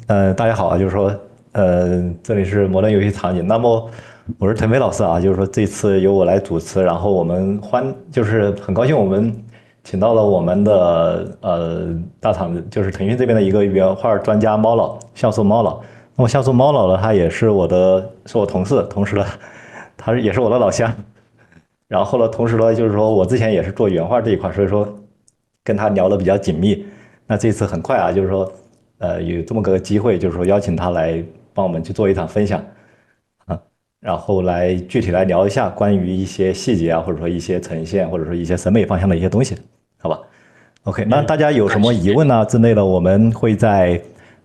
大家好啊，就是说，这里是摩登游戏场景。那么我是腾飞老师啊，就是说这次由我来主持，然后我们就是很高兴我们请到了我们的大厂，就是腾讯这边的一个原画专家猫老，像素猫老。那么像素猫老呢，他也是我同事，同时呢，他也是我的老乡。然后呢，同时呢，就是说我之前也是做原画这一块，所以说跟他聊得比较紧密。那这次很快啊，就是说，有这么个机会，就是说邀请他来帮我们去做一场分享啊，然后来具体来聊一下关于一些细节啊，或者说一些呈现，或者说一些审美方向的一些东西，好吧？OK，那大嗯，家有什么感谢。疑问啊之类的，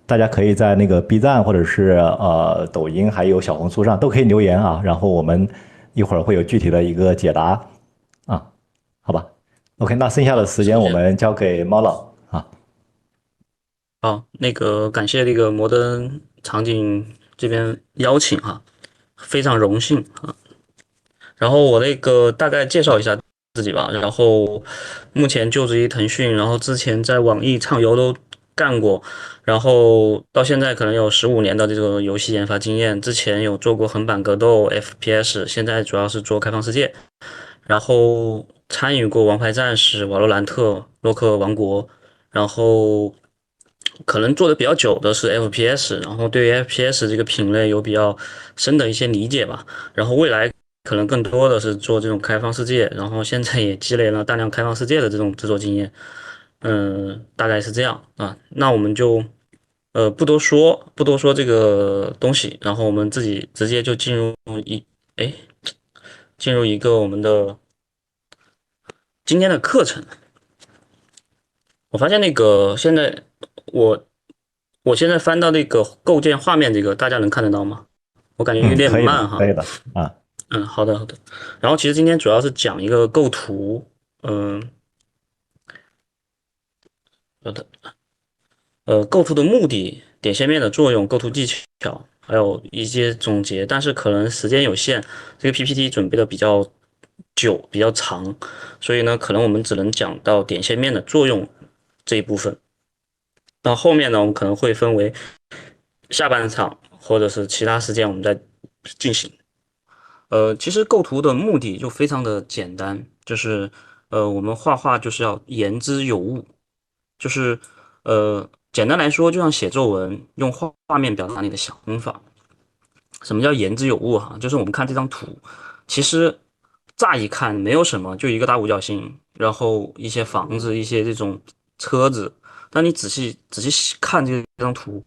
大家可以在那个 B 站或者是抖音还有小红书上都可以留言啊，然后我们一会儿会有具体的一个解答啊，好吧？OK，那剩下的好，时间我首先，们交给猫老啊。好，感谢那个摩登场景这边邀请哈，非常荣幸啊。然后我大概介绍一下自己吧。然后目前就职于腾讯，然后之前在网易、畅游都干过，然后到现在可能有15年的这个游戏研发经验。之前有做过横版格斗、FPS，现在主要是做开放世界。然后参与过《王牌战士》《瓦罗兰特》《洛克王国》，然后可能做的比较久的是 FPS，然后对于 FPS 这个品类有比较深的一些理解吧。然后未来可能更多的是做这种开放世界，然后现在也积累了大量开放世界的这种制作经验。大概是这样啊。那我们就不多说这个东西，然后我们自己直接就一哎进入一个我们的今天的课程。我发现我我现在翻到那个构建画面这个，大家能看得到吗？我感觉有嗯，可以的，点慢哈。可以的啊。嗯，好的好的。然后其实今天主要是讲一个构图，嗯、好的，构图的目的、点线面的作用、构图技巧，还有一些总结。但是可能时间有限，这个 PPT 准备的比较久、比较长，所以呢，可能我们只能讲到点线面的作用这一部分。到后面呢，我们可能会分为下半场或者是其他时间我们再进行。其实构图的目的就非常的简单，就是我们画画就是要言之有物，就是简单来说，就像写作文，用画面表达你的想法。什么叫言之有物哈？就是我们看这张图，其实乍一看没有什么，就一个大五角星，然后一些房子，一些这种车子。但你仔细看这张图，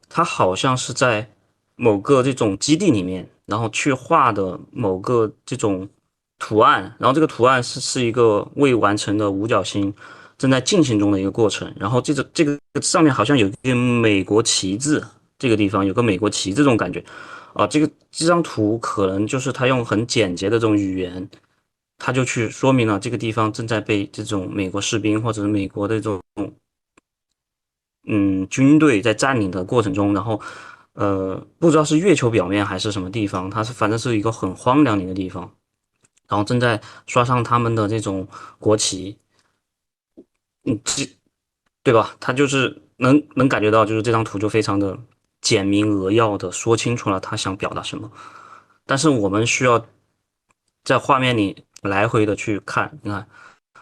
它好像是在某个这种基地里面，然后去画的某个这种图案，然后这个图案是一个未完成的五角星正在进行中的一个过程，然后这个上面好像有一个美国旗帜，这个地方有个美国旗帜这种感觉啊，这张图可能就是他用很简洁的这种语言，他就去说明了这个地方正在被这种美国士兵或者是美国的这种军队在占领的过程中，然后不知道是月球表面还是什么地方，反正是一个很荒凉的一个地方，然后正在刷上他们的这种国旗，对吧？他就是能感觉到，就是这张图就非常的简明扼要的说清楚了他想表达什么，但是我们需要在画面里来回的去看，你看，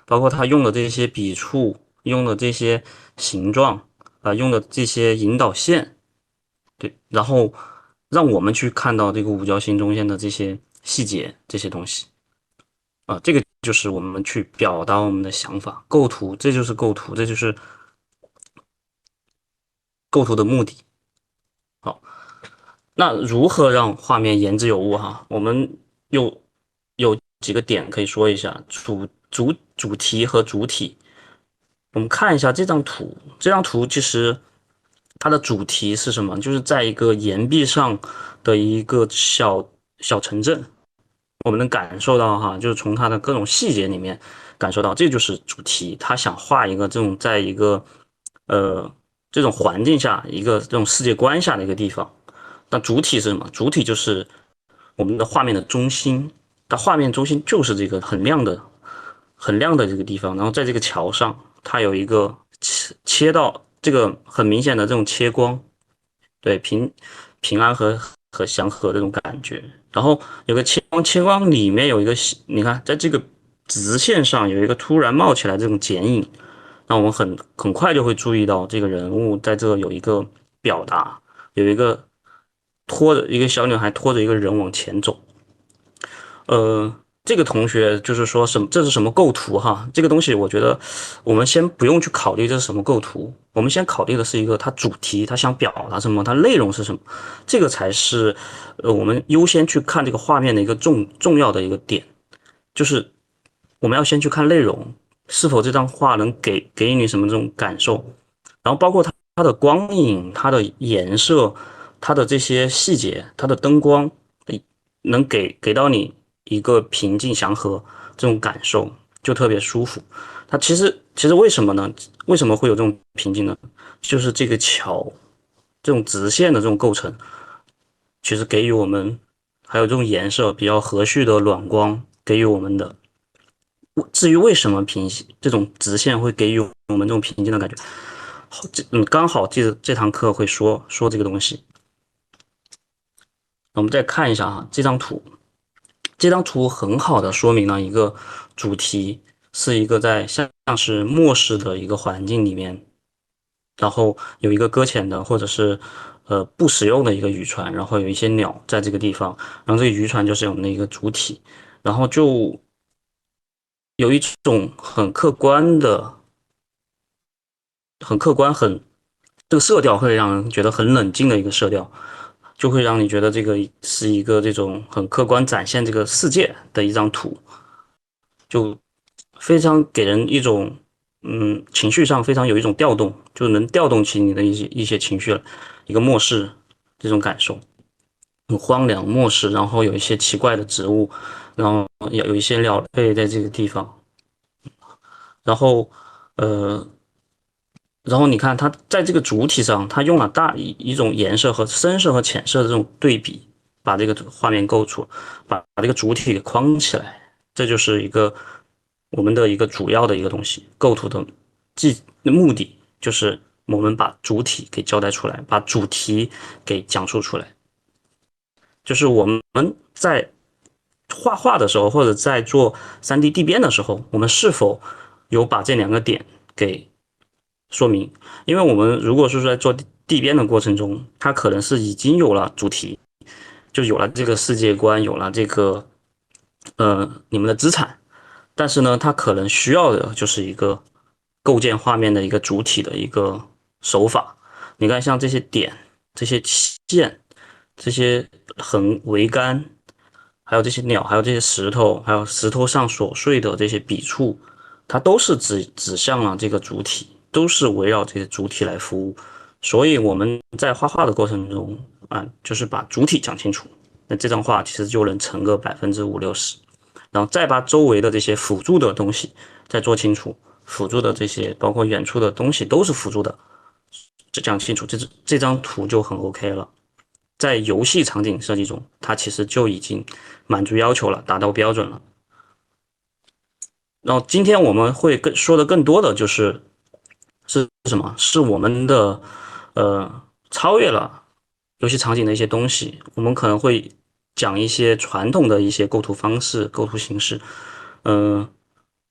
包括他用的这些笔触，用的这些形状用的这些引导线，对，然后让我们去看到这个五角星中间的这些细节，这些东西这个就是我们去表达我们的想法，构图，这就是构图，这就是构图的目的。好，那如何让画面言之有物哈？我们有有几个点可以说一下，主题和主体。我们看一下这张图，这张图其实它的主题是什么？就是在一个岩壁上的一个小城镇，我们能感受到哈，就是从它的各种细节里面感受到，这就是主题。他想画一个这种在一个呃这种环境下，一个这种世界观下的一个地方。那主体是什么？主体就是我们的画面的中心，它画面中心就是这个很亮的这个地方。然后在这个桥上，它有一个切到这个很明显的这种切光，对，平安和祥和这种感觉。然后有个切光，切光里面有一个你看，在这个直线上有一个突然冒起来这种剪影，那我们很快就会注意到这个人物在这有一个表达，有一个拖着一个小女孩拖着一个人往前走。这个同学就是说这是什么构图哈？这个东西我觉得我们先不用去考虑这是什么构图，我们先考虑的是一个它主题，它想表达什么，它内容是什么，这个才是我们优先去看这个画面的一个重要的一个点，就是我们要先去看内容，是否这张画能给你什么这种感受，然后包括它的光影、它的颜色、它的这些细节、它的灯光，能给到你一个平静祥和这种感受，就特别舒服。它其实为什么呢？为什么会有这种平静呢？就是这个桥这种直线的这种构成，其实给予我们还有这种颜色比较和煦的暖光给予我们的。至于为什么这种直线会给予我们这种平静的感觉，刚好这堂课会说这个东西。我们再看一下哈，这张图，这张图很好的说明了一个主题，是一个在像是末世的一个环境里面，然后有一个搁浅的或者是不实用的一个渔船，然后有一些鸟在这个地方，然后这个渔船就是我们的一个主体，然后就有一种很客观的、很客观、这个色调会让人觉得很冷静的一个色调，就会让你觉得这个是一个这种很客观展现这个世界的一张图，就非常给人一种情绪上非常有一种调动，就能调动起你的一些情绪了，一个漠视这种感受，很荒凉漠视，然后有一些奇怪的植物，然后有一些鸟类在这个地方，然后呃然后你看它在这个主体上，它用了一种颜色和深色和浅色的这种对比，把这个画面构出，把这个主体给框起来，这就是一个我们的一个主要的一个东西，构图的目的就是我们把主体给交代出来，把主题给讲述出来，就是我们在画画的时候，或者在做3D 地边的时候，我们是否有把这两个点给说明，因为我们如果是在做地边的过程中，它可能是已经有了主题，就有了这个世界观，有了这个你们的资产，但是呢，它可能需要的就是一个构建画面的一个主体的一个手法。你看，像这些点、这些线、这些横桅杆，还有这些鸟，还有这些石头，还有石头上所碎的这些笔触，它都是指向了这个主体，都是围绕这个主体来服务。所以我们在画画的过程中就是把主体讲清楚，那这张画其实就能成个50%-60%，然后再把周围的这些辅助的东西再做清楚，辅助的这些包括远处的东西都是辅助的，这讲清楚，这张图就很 OK 了。在游戏场景设计中，它其实就已经满足要求了，达到标准了。然后今天我们会说的更多的是什么？是我们的超越了游戏场景的一些东西。我们可能会讲一些传统的一些构图方式、构图形式。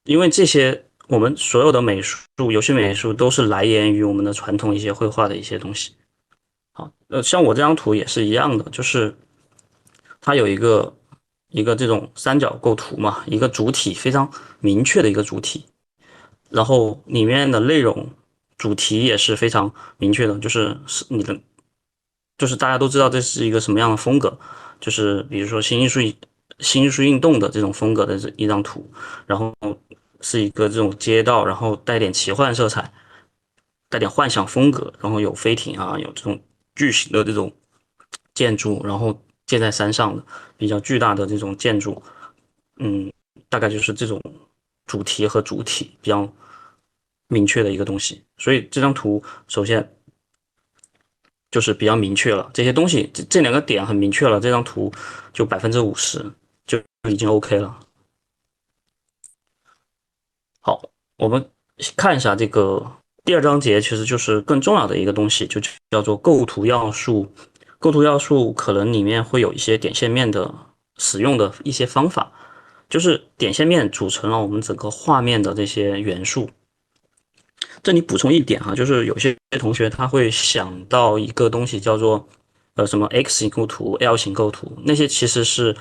因为这些我们所有的美术、游戏美术都是来源于我们的传统一些绘画的一些东西。好，像我这张图也是一样的，就是它有一个这种三角构图嘛，一个主体非常明确的一个主体，然后里面的内容主题也是非常明确的，就是你的，就是大家都知道这是一个什么样的风格，就是比如说新艺术运动的这种风格的这一张图，然后是一个这种街道，然后带点奇幻色彩，带点幻想风格，然后有飞艇啊，有这种巨型的这种建筑，然后建在山上的比较巨大的这种建筑，嗯，大概就是这种主题和主体比较明确的一个东西。所以这张图首先就是比较明确了，这些东西这两个点很明确了，这张图就50%就已经 OK 了。好，我们看一下这个第二章节其实就是更重要的一个东西，就叫做构图要素。构图要素可能里面会有一些点线面的使用的一些方法，就是点线面组成了我们整个画面的这些元素。这里补充一点哈，就是有些同学他会想到一个东西叫做什么 X 型构图、L 型构图，那些其实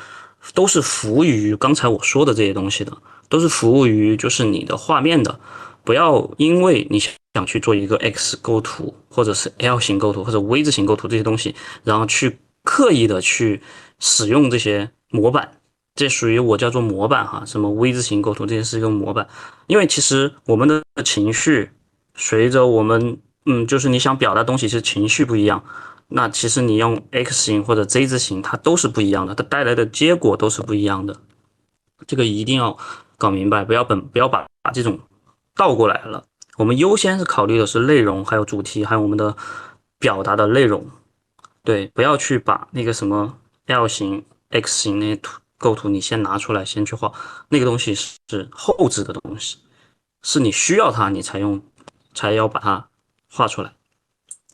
都是服务于刚才我说的这些东西的，都是服务于就是你的画面的。不要因为你想去做一个 X 构图，或者是 L 型构图，或者 V 字形构图这些东西，然后去刻意的去使用这些模板，这属于我叫做模板哈，什么 V 字形构图这些是一个模板，因为其实我们的情绪随着我们就是你想表达东西是情绪不一样，那其实你用 X 型或者 Z 字形它都是不一样的，它带来的结果都是不一样的，这个一定要搞明白，不要把这种倒过来了。我们优先是考虑的是内容，还有主题，还有我们的表达的内容。对，不要去把那个什么 L 型、X 型那些构图你先拿出来先去画，那个东西是后置的东西，是你需要它你才要把它画出来。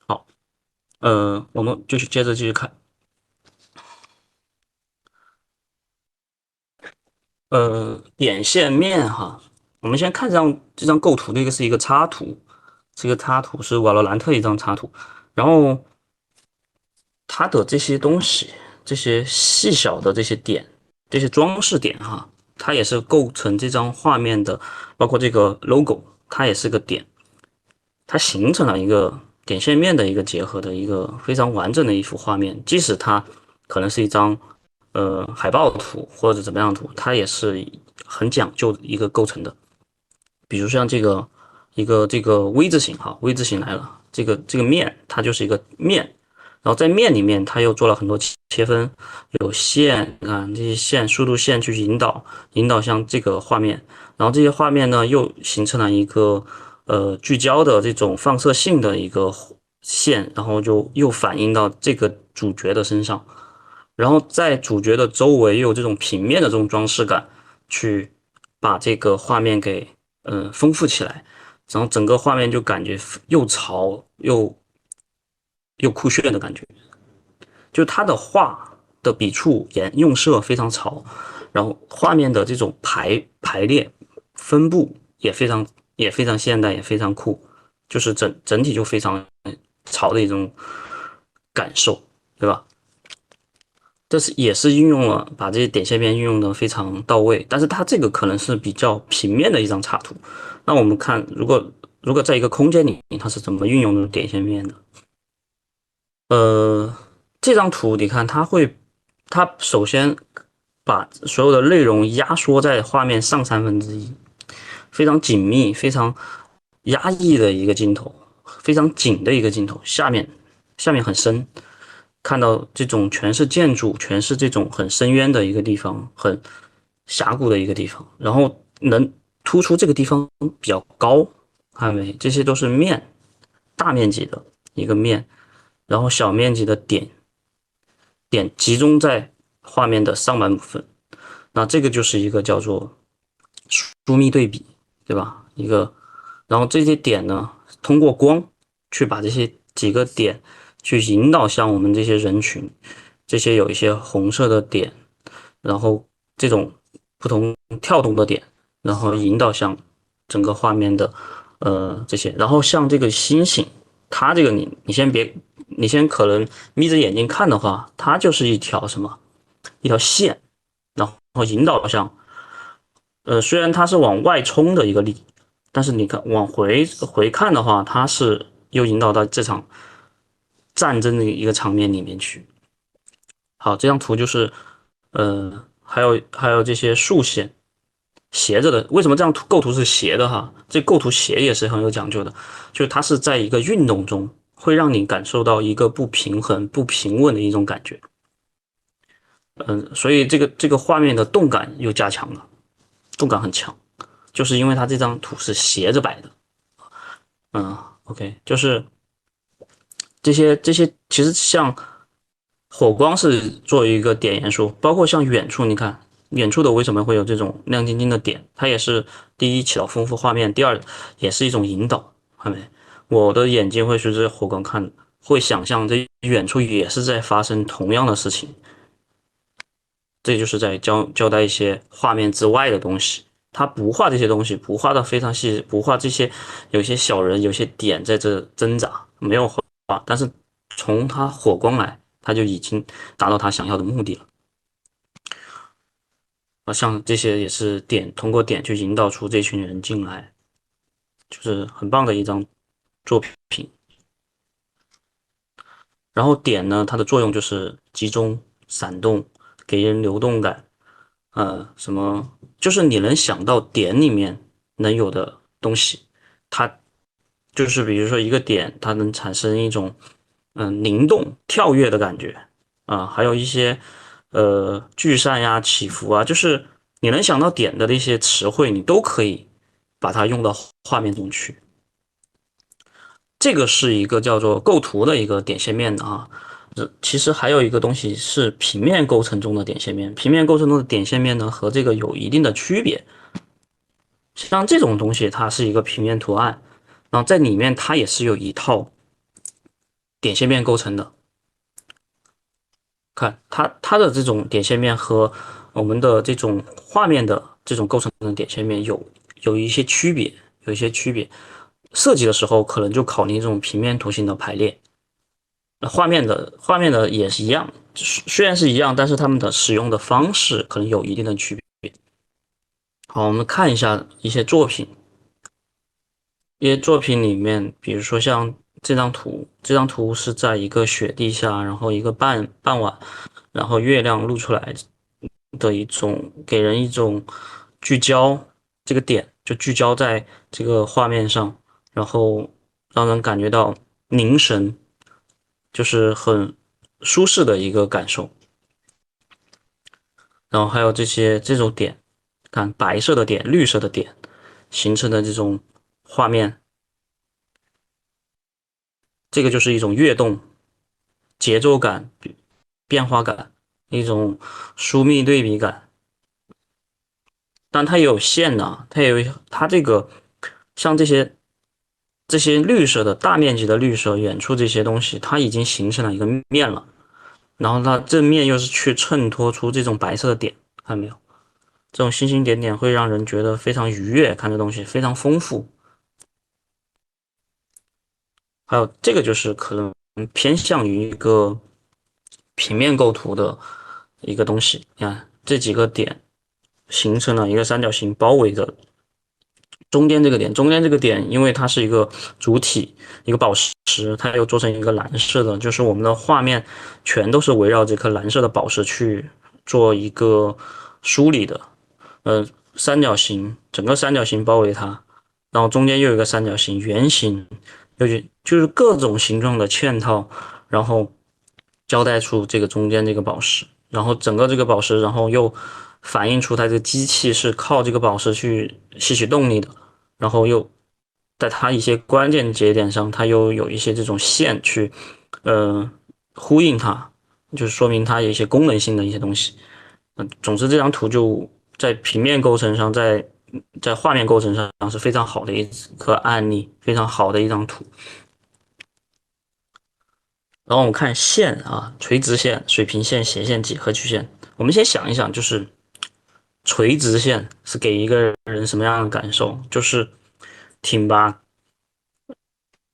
好，我们接着继续看。点线面哈，我们先看这张构图，这个是一个插图，这个插图是瓦罗兰特一张插图，然后它的这些东西，这些细小的这些点，这些装饰点哈，它也是构成这张画面的，包括这个 logo，它也是个点，它形成了一个点线面的一个结合的一个非常完整的一幅画面，即使它可能是一张海报图或者怎么样的图，它也是很讲究的一个构成的。比如像这个 V 字形哈，V 字形来了，这个面它就是一个面，然后在面里面它又做了很多切分，有线啊这些线速度线去引导向这个画面，然后这些画面呢又形成了一个聚焦的这种放射性的一个线，然后就又反映到这个主角的身上。然后在主角的周围又有这种平面的这种装饰感，去把这个画面给丰富起来，然后整个画面就感觉又潮又酷炫的感觉。就他的画的笔触用色非常潮，然后画面的这种排列分布也非常现代，也非常酷，就是整体就非常潮的一种感受，对吧？也是运用了把这些点线面运用的非常到位，但是它这个可能是比较平面的一张插图。那我们看，如果在一个空间里，它是怎么运用的点线面的？这张图你看，它首先把所有的内容压缩在画面上1/3，非常紧密、非常压抑的一个镜头，非常紧的一个镜头，下面很深。看到这种全是建筑，全是这种很深渊的一个地方，很峡谷的一个地方，然后能突出这个地方比较高，看到没？这些都是面，大面积的一个面，然后小面积的点集中在画面的上半部分，那这个就是一个叫做疏密对比，对吧？然后这些点呢，通过光去把这些几个点去引导向我们这些人群，这些有一些红色的点，然后这种不同跳动的点，然后引导向整个画面的这些，然后像这个星星，它这个你先可能眯着眼睛看的话，它就是一条什么一条线，然后引导向虽然它是往外冲的一个力，但是你看往回看的话，它是又引导到这场战争的一个场面里面去。好，这张图就是还有这些竖线斜着的，为什么这样构图是斜的哈？这构图斜也是很有讲究的，就是它是在一个运动中，会让你感受到一个不平衡、不平稳的一种感觉。所以这个画面的动感又加强了，动感很强，就是因为它这张图是斜着摆的。OK，就是这些其实像火光是作为一个点元素，包括像远处，你看远处的为什么会有这种亮晶晶的点？它也是第一起到丰富画面，第二也是一种引导，看没？我的眼睛会随着火光看，会想象这远处也是在发生同样的事情。这就是在交代一些画面之外的东西。他不画这些东西，不画的非常细，不画这些有些小人、有些点在这挣扎，没有画。但是从他火光来，他就已经达到他想要的目的了。像这些也是点，通过点去引导出这群人进来，就是很棒的一张作品。然后点呢，它的作用就是集中、闪动，给人流动感。什么，就是你能想到点里面能有的东西，它就是比如说一个点，它能产生一种灵动、跳跃的感觉还有一些聚散呀、起伏啊，就是你能想到点的那些词汇，你都可以把它用到画面中去。这个是一个叫做构图的一个点线面的啊。其实还有一个东西是平面构成中的点线面，平面构成中的点线面呢和这个有一定的区别。像这种东西，它是一个平面图案，然后在里面它也是有一套点线面构成的。看它的这种点线面和我们的这种画面的这种构成的点线面有一些区别，有一些区别。设计的时候可能就考虑这种平面图形的排列。画面的也是一样，虽然是一样，但是它们的使用的方式可能有一定的区别。好，我们看一下一些作品，一些作品里面，比如说像这张图，这张图是在一个雪地下，然后一个傍晚，然后月亮露出来的一种，给人一种聚焦，这个点就聚焦在这个画面上，然后让人感觉到凝神，就是很舒适的一个感受。然后还有这种点，看白色的点、绿色的点形成的这种画面，这个就是一种跃动、节奏感、变化感，一种疏密对比感。但它也有线的，它这个像这些绿色的大面积的绿色，远处这些东西，它已经形成了一个面了。然后它正面又是去衬托出这种白色的点，看到没有？这种星星点点会让人觉得非常愉悦，看这东西非常丰富。还有这个就是可能偏向于一个平面构图的一个东西。你看这几个点形成了一个三角形，包围着中间这个点。中间这个点，因为它是一个主体，一个宝石，它又做成一个蓝色的，就是我们的画面全都是围绕这颗蓝色的宝石去做一个梳理的。呃，三角形，整个三角形包围它，然后中间又有一个三角形，圆形，就是各种形状的嵌套，然后交代出这个中间这个宝石，然后整个这个宝石，然后又反映出它这个机器是靠这个宝石去吸取动力的，然后又在它一些关键节点上，它又有一些这种线去呃呼应它，就是说明它有一些功能性的一些东西。总之这张图就在平面构成上，在画面构成上是非常好的一个案例，非常好的一张图。然后我们看线啊，垂直线、水平线、斜线、几何曲线。我们先想一想，就是垂直线是给一个人什么样的感受？就是挺拔、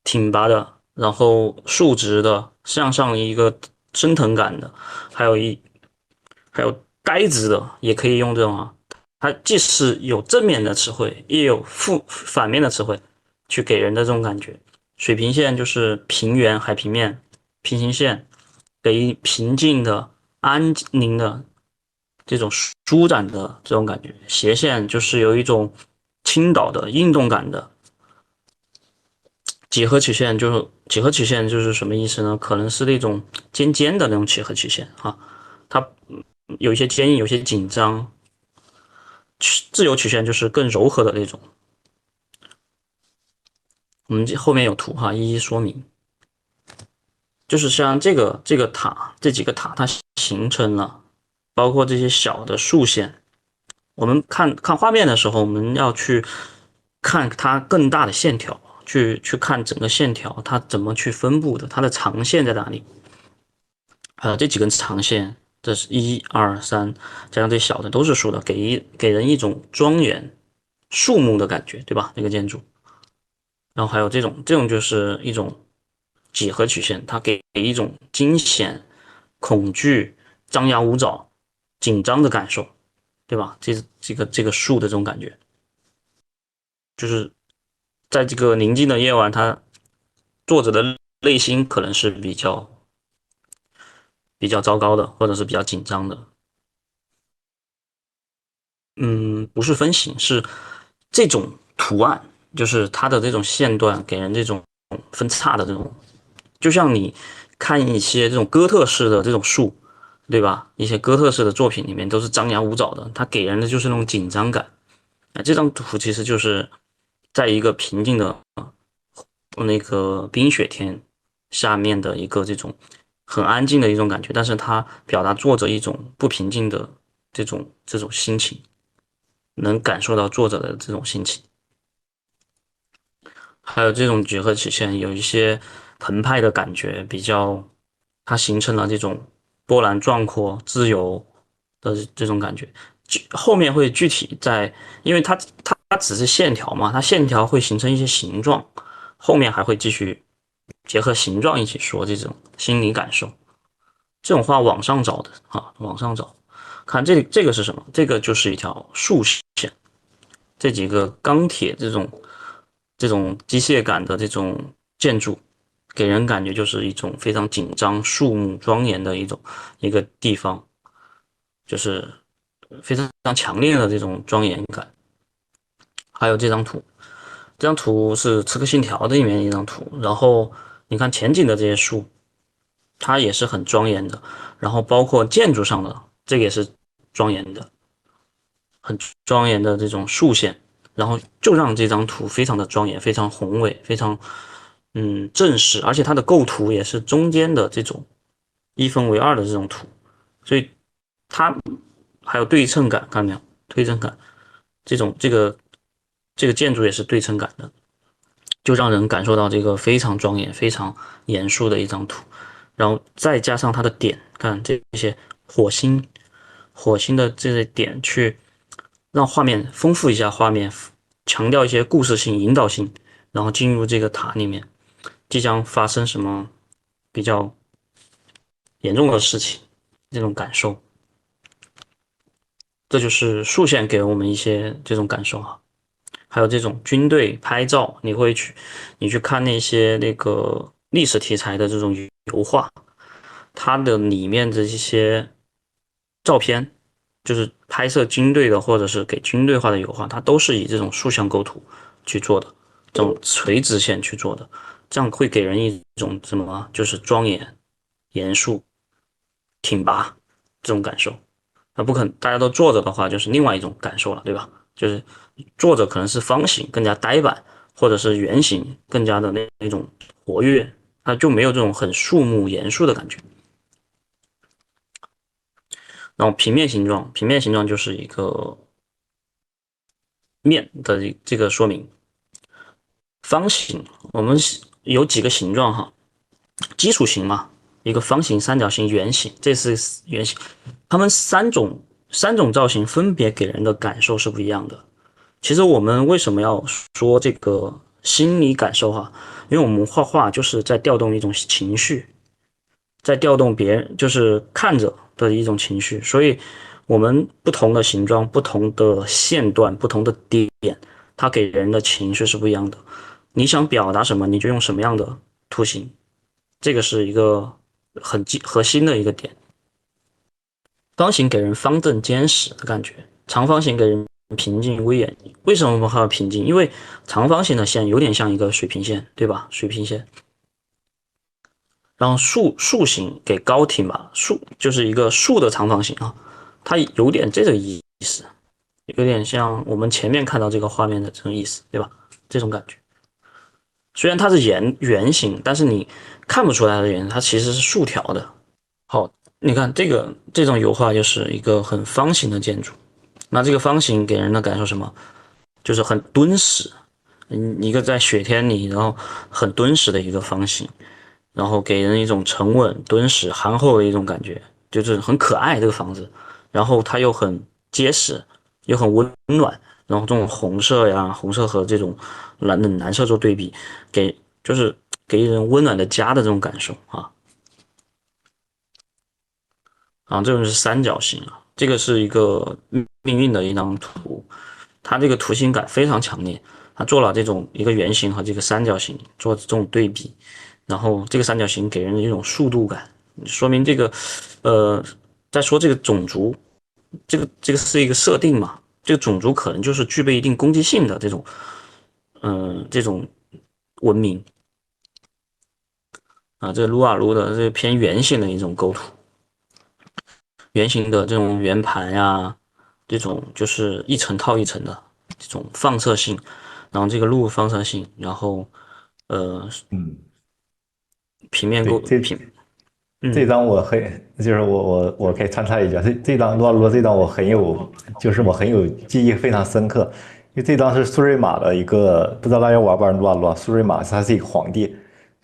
挺拔的，然后竖直的，向上一个升腾感的，还有还有呆直的，也可以用这种啊。它既是有正面的词汇，也有反面的词汇，去给人的这种感觉。水平线就是平原、海平面，平行线给平静的、安宁的这种舒展的这种感觉。斜线就是有一种倾倒的运动感的。几何曲线就是什么意思呢？可能是那种尖尖的那种几何曲线啊，它有一些坚硬，有些紧张。自由曲线就是更柔和的那种。我们后面有图哈，一一说明。就是像这个塔，这几个塔它形成了，包括这些小的竖线。我们看看画面的时候，我们要去看它更大的线条，去看整个线条它怎么去分布的，它的长线在哪里？这几根长线，这是一二三，加上这小的都是竖的，给人一种庄严肃穆的感觉，对吧？这个建筑，然后还有这种就是一种几何曲线，它给一种惊险、恐惧、张牙舞爪、紧张的感受，对吧？这个树的这种感觉，就是在这个宁静的夜晚，他作者的内心可能是比较糟糕的，或者是比较紧张的。不是分形，是这种图案，就是它的这种线段给人这种分叉的这种，就像你看一些这种哥特式的这种树，对吧？一些哥特式的作品里面都是张牙舞爪的，它给人的就是那种紧张感。这张图其实就是在一个平静的那个冰雪天下面的一个这种很安静的一种感觉，但是它表达作者一种不平静的这种心情。能感受到作者的这种心情。还有这种结合曲线有一些澎湃的感觉，它形成了这种波澜壮阔、自由的这种感觉。后面会具体在，因为它只是线条嘛，它线条会形成一些形状，后面还会继续结合形状一起说这种心理感受。这种话网上找的啊，网上找，看这个是什么？这个就是一条竖线，这几个钢铁这种机械感的这种建筑，给人感觉就是一种非常紧张、肃穆、庄严的一个地方，就是非常强烈的这种庄严感。还有这张图，这张图是《刺客信条》的里面一张图，然后你看前景的这些树，它也是很庄严的，然后包括建筑上的这个也是庄严的，很庄严的这种竖线，然后就让这张图非常的庄严，非常宏伟，非常正式，而且它的构图也是中间的这种一分为二的这种图，所以它还有对称感，看到没有？对称感，这个建筑也是对称感的，就让人感受到这个非常庄严、非常严肃的一张图，然后再加上它的点，看这些火星，火星的这些点去让画面丰富一下画面，强调一些故事性、引导性，然后进入这个塔里面，即将发生什么比较严重的事情，这种感受，这就是竖线给我们一些这种感受啊。还有这种军队拍照，你去看那些那个历史题材的这种油画，它的里面的一些照片，就是拍摄军队的或者是给军队画的油画，它都是以这种竖向构图去做的，这种垂直线去做的，这样会给人一种什么？就是庄严、严肃、挺拔这种感受。那不可能大家都坐着的话，就是另外一种感受了，对吧？就是坐着可能是方形更加呆板，或者是圆形更加的那种活跃，它就没有这种很肃穆严肃的感觉。然后平面形状就是一个面的这个说明。方形我们有几个形状哈，基础形嘛，一个方形、三角形、圆形，这是圆形。它们三种造型分别给人的感受是不一样的。其实我们为什么要说这个心理感受哈？因为我们画画就是在调动一种情绪，在调动别人就是看着的一种情绪，所以我们不同的形状、不同的线段、不同的点，它给人的情绪是不一样的。你想表达什么，你就用什么样的图形，这个是一个很核心的一个点。方形给人方正坚实的感觉，长方形给人平静威严。为什么我们还要平静？因为长方形的线有点像一个水平线，对吧？水平线。然后竖形给高挺吧，竖就是一个竖的长方形啊，它有点这个意思，有点像我们前面看到这个画面的这种意思，对吧？这种感觉。虽然它是圆形，但是你看不出来它的圆，它其实是竖条的。好，你看这种油画就是一个很方形的建筑，那这个方形给人的感受什么？就是很敦实，一个在雪天里，然后很敦实的一个方形，然后给人一种沉稳、敦实、憨厚的一种感觉，就是很可爱这个房子。然后它又很结实，又很温暖，然后这种红色呀，红色和这种冷蓝色做对比，给就是给人温暖的家的这种感受啊。啊，这种是三角形啊，这个是一个命运的一张图，它这个图形感非常强烈，它做了这种一个圆形和这个三角形做这种对比，然后这个三角形给人一种速度感，说明这个，呃，在说这个种族，这个是一个设定嘛，这个种族可能就是具备一定攻击性的这种，这种文明啊，这个撸啊撸的这个偏圆形的一种构图，圆形的这种圆盘呀，这种就是一层套一层的这种放射性，然后这个路放射性，然后呃嗯，平面构对，平这张我很，就是我可以参插一句，这张撸啊撸这张我很有，就是我很有记忆非常深刻，因为这张是苏瑞玛的一个，不知道大家玩不玩撸啊撸啊？苏瑞玛他是一个皇帝，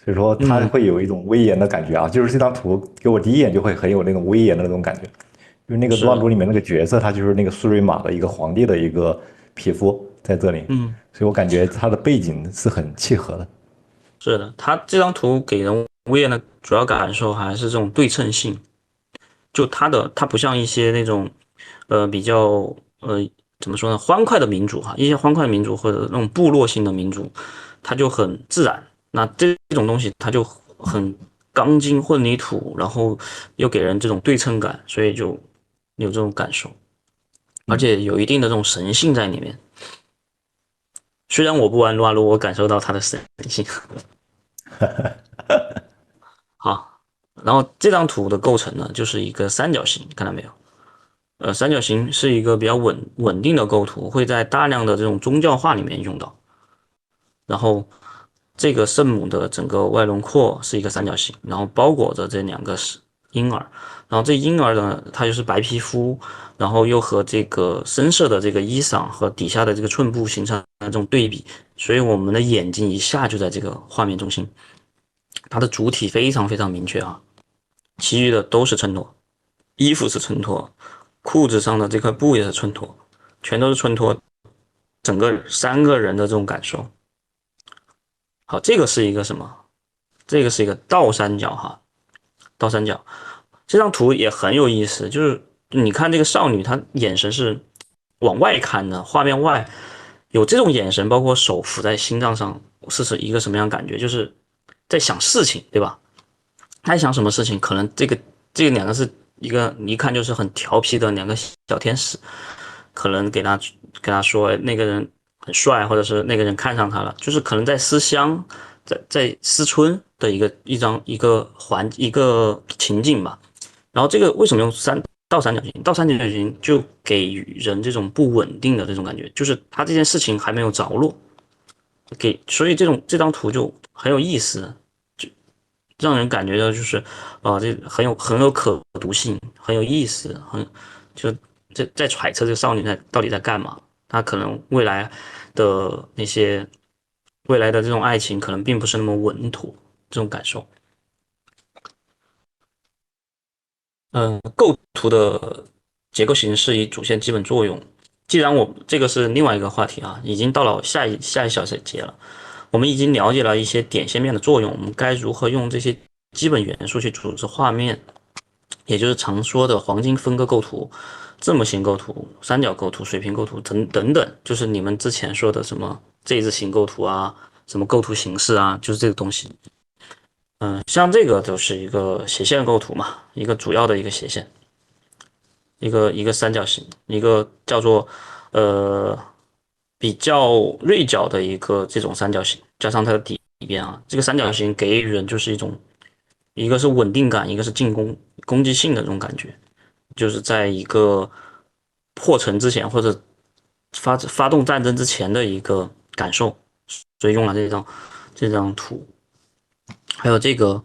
所以说他会有一种威严的感觉啊，就是这张图给我第一眼就会很有那种威严的那种感觉，就是那个撸啊是撸里面那个角色，他就是那个苏瑞玛的一个皇帝的一个皮肤在这里，所以我感觉他的背景是很契合的。是的，它这张图给人无言的主要感受还是这种对称性，就它不像一些那种比较怎么说呢欢快的民主哈，一些欢快的民主或者那种部落性的民主，它就很自然。那这种东西它就很钢筋混凝土，然后又给人这种对称感，所以就有这种感受，而嗯。且有一定的这种神性在里面。虽然我不玩撸啊撸，我感受到它的神性。好，然后这张图的构成呢，就是一个三角形，看到没有？三角形是一个比较稳定的构图，会在大量的这种宗教画里面用到。然后这个圣母的整个外轮廓是一个三角形，然后包裹着这两个是婴儿，然后这婴儿呢，它就是白皮肤，然后又和这个深色的这个衣裳和底下的这个寸布形成这种对比，所以我们的眼睛一下就在这个画面中心，它的主体非常非常明确啊，其余的都是衬托，衣服是衬托，裤子上的这块布也是衬托，全都是衬托整个三个人的这种感受。好，这个是一个什么？这个是一个倒三角哈，倒三角。这张图也很有意思，就是你看这个少女，她眼神是往外看的，画面外有这种眼神，包括手扶在心脏上，是一个什么样的感觉？就是在想事情，对吧？她在想什么事情？可能这个两个是一个一看就是很调皮的两个小天使，可能给他说那个人很帅，或者是那个人看上他了，就是可能在思乡，在思春的一个情境吧。然后这个为什么用倒三角形？倒三角形就给予人这种不稳定的这种感觉，就是他这件事情还没有着落，所以这张图就很有意思，让人感觉到就是这很有可读性，很有意思，就在揣测这个少女到底在干嘛。她可能未来的这种爱情可能并不是那么稳妥，这种感受。构图的结构形式与主线基本作用。既然这个是另外一个话题啊，已经到了下一小节了，我们已经了解了一些点线面的作用，我们该如何用这些基本元素去组织画面，也就是常说的黄金分割构图、字母型构图、三角构图、水平构图等等，就是你们之前说的什么 Z 字形构图啊，什么构图形式啊，就是这个东西。像这个就是一个斜线构图嘛，一个主要的一个斜线，一个三角形，一个叫做呃比较锐角的一个这种三角形，加上它的底边啊，这个三角形给予人就是一个是稳定感，一个是攻击性的这种感觉，就是在一个破城之前或者发动战争之前的一个感受，所以用了这张图，还有这个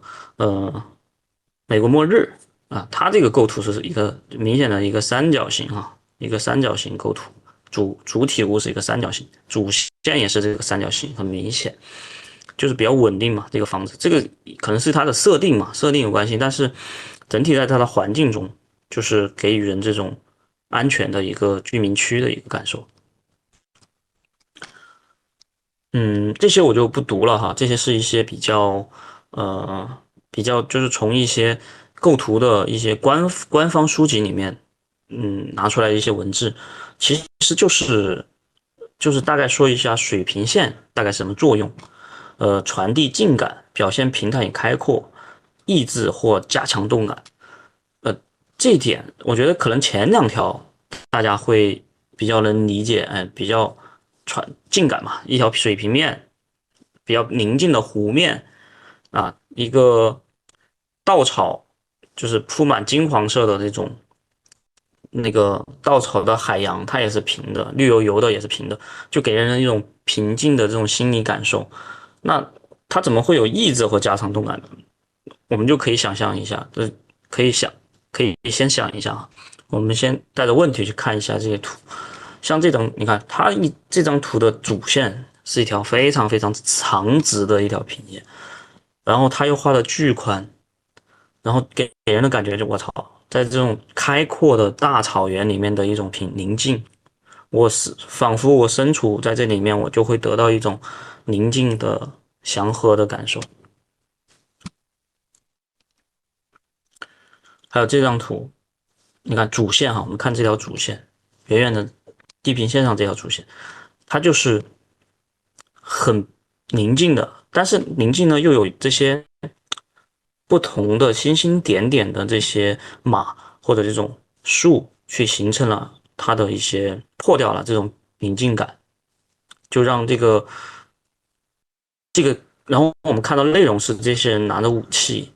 美国末日啊，它这个构图是一个明显的一个三角形啊，一个三角形构图。主体物是一个三角形，主线也是这个三角形，很明显，就是比较稳定嘛。这个房子，这个可能是它的设定嘛，设定有关系，但是整体在它的环境中，就是给予人这种安全的一个居民区的一个感受。这些我就不读了哈，这些是一些呃比较就是从一些构图的一些官方书籍里面，拿出来的一些文字，其实就是大概说一下水平线大概什么作用，传递静感，表现平坦与开阔，抑制或加强动感。这一点我觉得可能前两条大家会比较能理解，比较静感嘛，一条水平面，比较宁静的湖面啊，一个稻草就是铺满金黄色的那种那个稻草的海洋，它也是平的，绿油油的也是平的，就给人一种平静的这种心理感受。那它怎么会有抑制或加长动感呢？我们就可以想象一下，可以想，可以先想一下啊。我们先带着问题去看一下这些图，像这张，你看这张图的主线是一条非常非常长直的一条平线，然后它又画的巨宽，然后给人的感觉就我操，在这种开阔的大草原里面的一种宁静，仿佛我身处在这里面，我就会得到一种宁静的祥和的感受。还有这张图，你看主线哈，我们看这条主线，远远的地平线上这条主线，它就是很宁静的，但是宁静呢又有这些不同的星星点点的这些马或者这种树，去形成了它的一些破掉了这种宁静感，就让然后我们看到内容是这些人拿着武器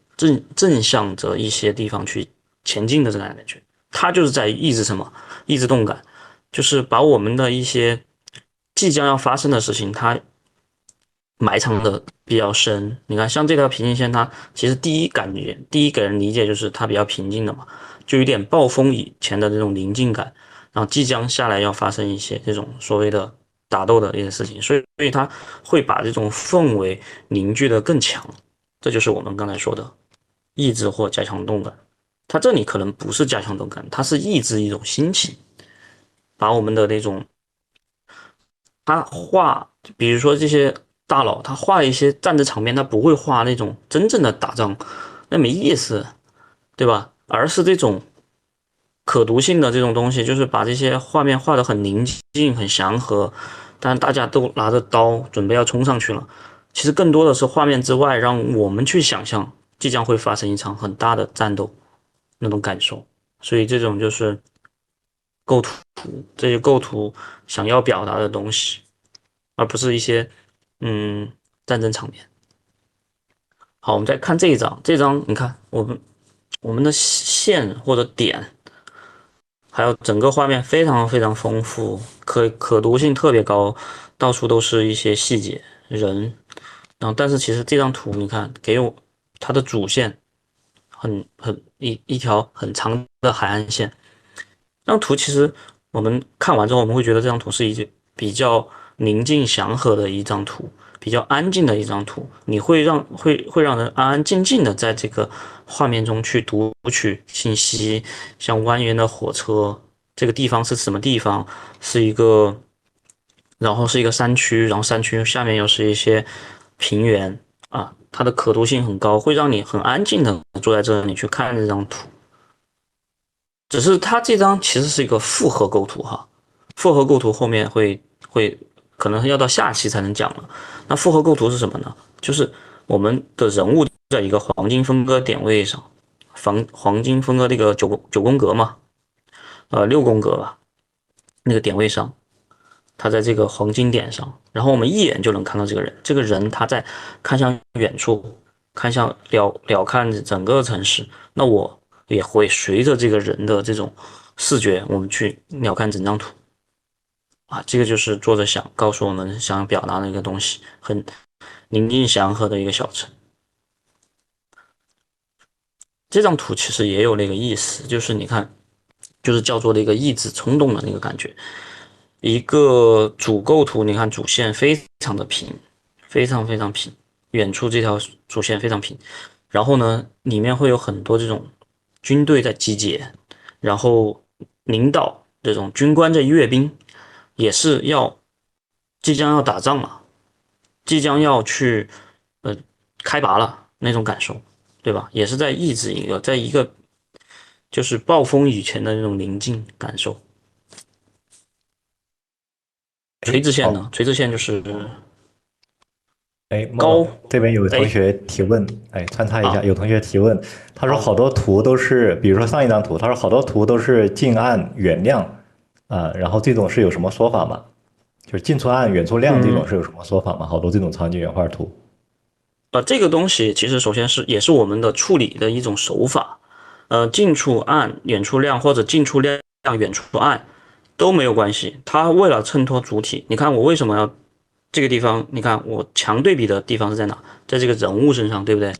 正向着一些地方去前进的这种感觉，它就是在抑制什么？抑制动感，就是把我们的一些即将要发生的事情，它埋藏的比较深。你看，像这条平行线，它其实第一给人理解就是它比较平静的嘛，就有点暴风以前的这种宁静感，然后即将下来要发生一些这种所谓的打斗的一些事情，所以它会把这种氛围凝聚的更强。这就是我们刚才说的抑制或加强动感。它这里可能不是加强动感，它是抑制一种心情，把我们的那种他画，比如说这些大佬，他画一些战争场面，他不会画那种真正的打仗，那没意思，对吧？而是这种可读性的这种东西，就是把这些画面画得很宁静、很祥和，但大家都拿着刀准备要冲上去了。其实更多的是画面之外，让我们去想象即将会发生一场很大的战斗那种感受。所以这种就是构图，这些构图想要表达的东西。而不是一些嗯战争场面。好，我们再看这一张，这张你看我们的线或者点，还有整个画面非常非常丰富，可读性特别高，到处都是一些细节人。然后，但是其实这张图你看，给我它的主线一条很长的海岸线。这张图其实我们看完之后，我们会觉得这张图是比较宁静祥和的一张图，比较安静的一张图。你会让人安安静静的在这个画面中去读取信息，像蜿蜒的火车，这个地方是什么地方？是一个，然后是一个山区，然后山区下面又是一些平原啊，它的可读性很高，会让你很安静的坐在这里去看这张图。只是它这张其实是一个复合构图哈，复合构图后面会可能要到下期才能讲了。那复合构图是什么呢？就是我们的人物在一个黄金分割点位上，黄金分割这个九宫格嘛，6宫格吧，那个点位上，他在这个黄金点上，然后我们一眼就能看到这个人，这个人他在看向远处，看向鸟瞰整个城市，那我也会随着这个人的这种视觉，我们去鸟瞰整张图啊，这个就是作者想告诉我们想表达的一个东西，很宁静祥和的一个小城。这张图其实也有那个意思，就是你看，就是叫做那个抑制冲动的那个感觉。一个主构图，你看主线非常的平，非常非常平，远处这条主线非常平。然后呢，里面会有很多这种军队在集结，然后领导这种军官在阅兵，也是即将要打仗了，即将要去呃开拔了那种感受，对吧？也是在抑制一个，在一个就是暴风雨前的那种宁静感受。哎，垂直线呢？好，垂直线就是哎，莫老高，这边有同哎学提问，哎，穿插一下，啊，有同学提问，他说好好，多图都是，比如说上一张图，他说好多图都是近暗远亮，然后这种是有什么说法吗？就是近处暗，远处亮这嗯，种是有什么说法吗？好多这种场景原画图。这个东西其实首先也是我们的处理的一种手法，近处暗，远处亮，或者近处亮，远处暗都没有关系。它为了衬托主体，你看我为什么要这个地方？你看我强对比的地方是在哪？在这个人物身上，对不对？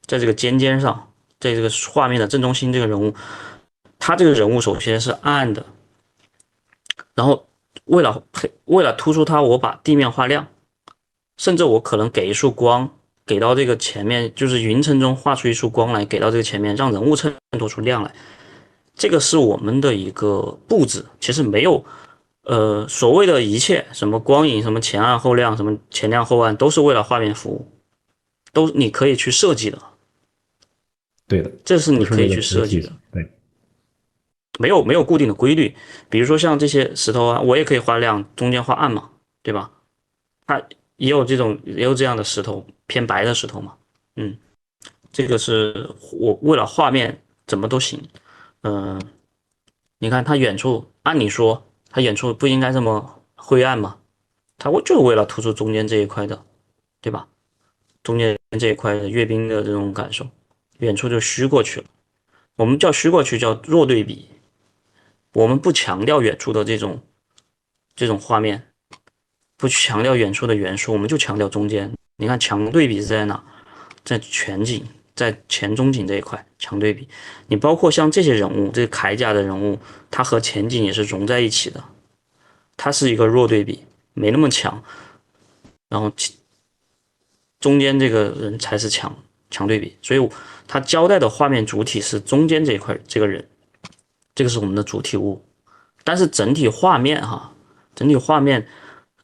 在这个尖尖上，在这个画面的正中心，这个人物，他这个人物首先是暗的，然后为了突出它，我把地面画亮。甚至我可能给一束光，给到这个前面，就是云层中画出一束光来，给到这个前面，让人物衬托出亮来。这个是我们的一个布置，其实没有所谓的一切什么光影，什么前暗后亮，什么前亮后暗，都是为了画面服务，都你可以去设计的，对的，这是都是为了你可以去主体。设计的，对，没有固定的规律。比如说像这些石头啊，我也可以画亮，中间画暗嘛，对吧？它也有这样的石头，偏白的石头嘛，嗯。这个是我为了画面怎么都行。嗯、你看它远处，按理说它远处不应该这么灰暗吗？它就是为了突出中间这一块的，对吧？中间这一块的阅兵的这种感受，远处就虚过去了。我们叫虚过去，叫弱对比。我们不强调远处的这种画面，不去强调远处的元素，我们就强调中间。你看强对比是在哪？在全景，在前中景这一块强对比。你包括像这些人物，这个铠甲的人物，他和前景也是融在一起的，它是一个弱对比，没那么强。然后中间这个人才是强对比，所以他交代的画面主体是中间这一块这个人，这个是我们的主体物。但是整体画面哈，整体画面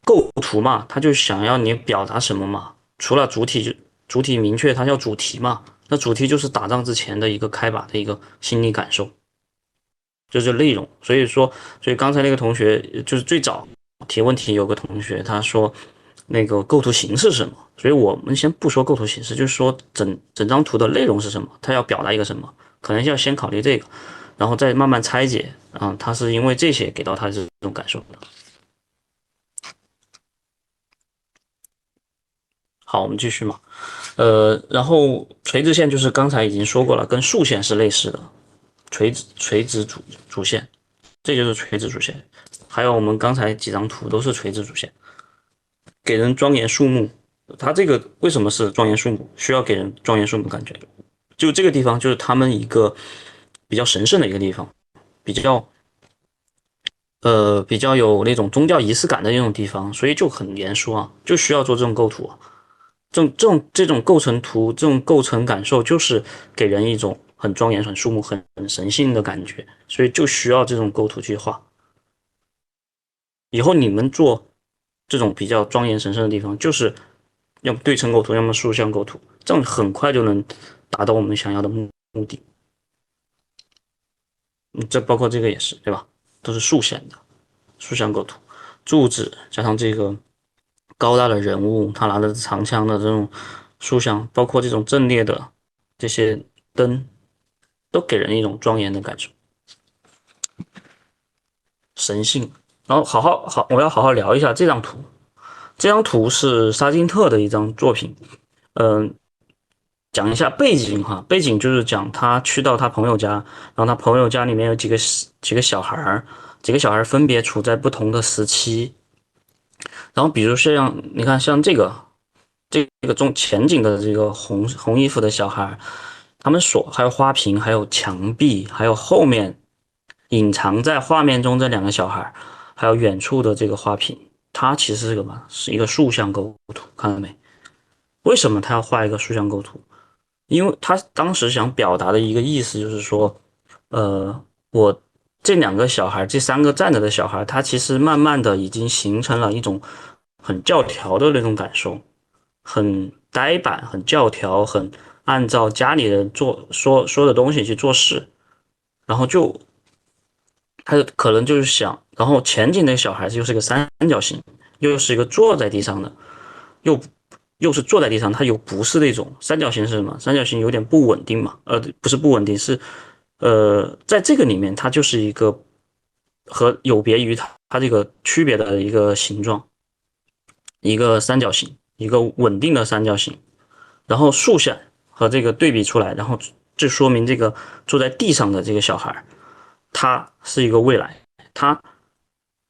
构图嘛，他就想要你表达什么嘛？除了主体明确，它叫主题嘛。那主题就是打仗之前的一个开把的一个心理感受，就是内容。所以刚才那个同学就是最早提问题有个同学他说那个构图形式是什么？所以我们先不说构图形式，就是说整张图的内容是什么，他要表达一个什么，可能要先考虑这个，然后再慢慢拆解。他是因为这些给到他这种感受的。好，我们继续嘛。然后垂直线就是刚才已经说过了，跟竖线是类似的，垂直主线，这就是垂直主线。还有我们刚才几张图都是垂直主线，给人庄严肃穆。它这个为什么是庄严肃穆？需要给人庄严肃穆感觉。就这个地方就是他们一个比较神圣的一个地方，比较比较有那种宗教仪式感的那种地方，所以就很严肃啊，就需要做这种构图啊。这种构成图，这种构成感受，就是给人一种很庄严、很肃穆、很神性的感觉，所以就需要这种构图去画。以后你们做这种比较庄严神圣的地方，就是要么对称构图，要么竖向构图，这样很快就能达到我们想要的目的。这包括这个也是，对吧？都是竖线的竖向构图，柱子加上这个高大的人物，他拿着长枪的这种竖向，包括这种阵列的这些灯，都给人一种庄严的感受，神性。然后我要好好聊一下这张图。这张图是沙金特的一张作品。嗯、讲一下背景哈，背景就是讲他去到他朋友家，然后他朋友家里面有几个小孩儿，几个小孩儿分别处在不同的时期。然后比如像你看像这个前景的这个红衣服的小孩，他们还有花瓶，还有墙壁，还有后面隐藏在画面中这两个小孩，还有远处的这个花瓶，它其实是个什么？是一个竖向构图，看到没？为什么他要画一个竖向构图？因为他当时想表达的一个意思就是说，我这两个小孩，这三个站着的小孩，他其实慢慢的已经形成了一种很教条的那种感受，很呆板，很教条，很按照家里人说的东西去做事，然后他可能就是想，然后前景那个小孩子又是个三角形，又是一个坐在地上的，又又是坐在地上，它又不是那种三角形是什么？三角形有点不稳定嘛，不是不稳定，是在这个里面它就是一个和有别于它这个区别的一个形状，一个三角形，一个稳定的三角形，然后竖线和这个对比出来，然后这说明这个坐在地上的这个小孩，他是一个未来，他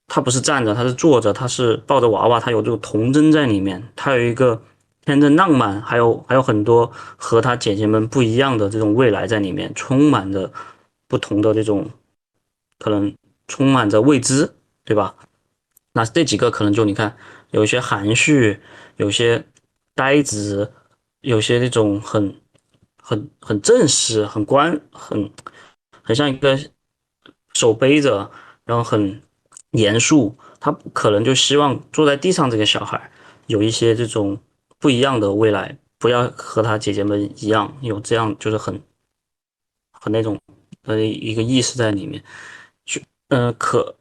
他不是站着，他是坐着，他是抱着娃娃，他有这种童真在里面，他有一个天真浪漫，还有很多和他姐姐们不一样的这种未来在里面，充满着不同的这种可能，充满着未知，对吧？那这几个可能就你看，有一些含蓄，有些呆直，有些那种很正式、很像一个手背着，然后很严肃。他可能就希望坐在地上这个小孩有一些这种不一样的未来，不要和他姐姐们一样，有这样就是很那种一个意识在里面。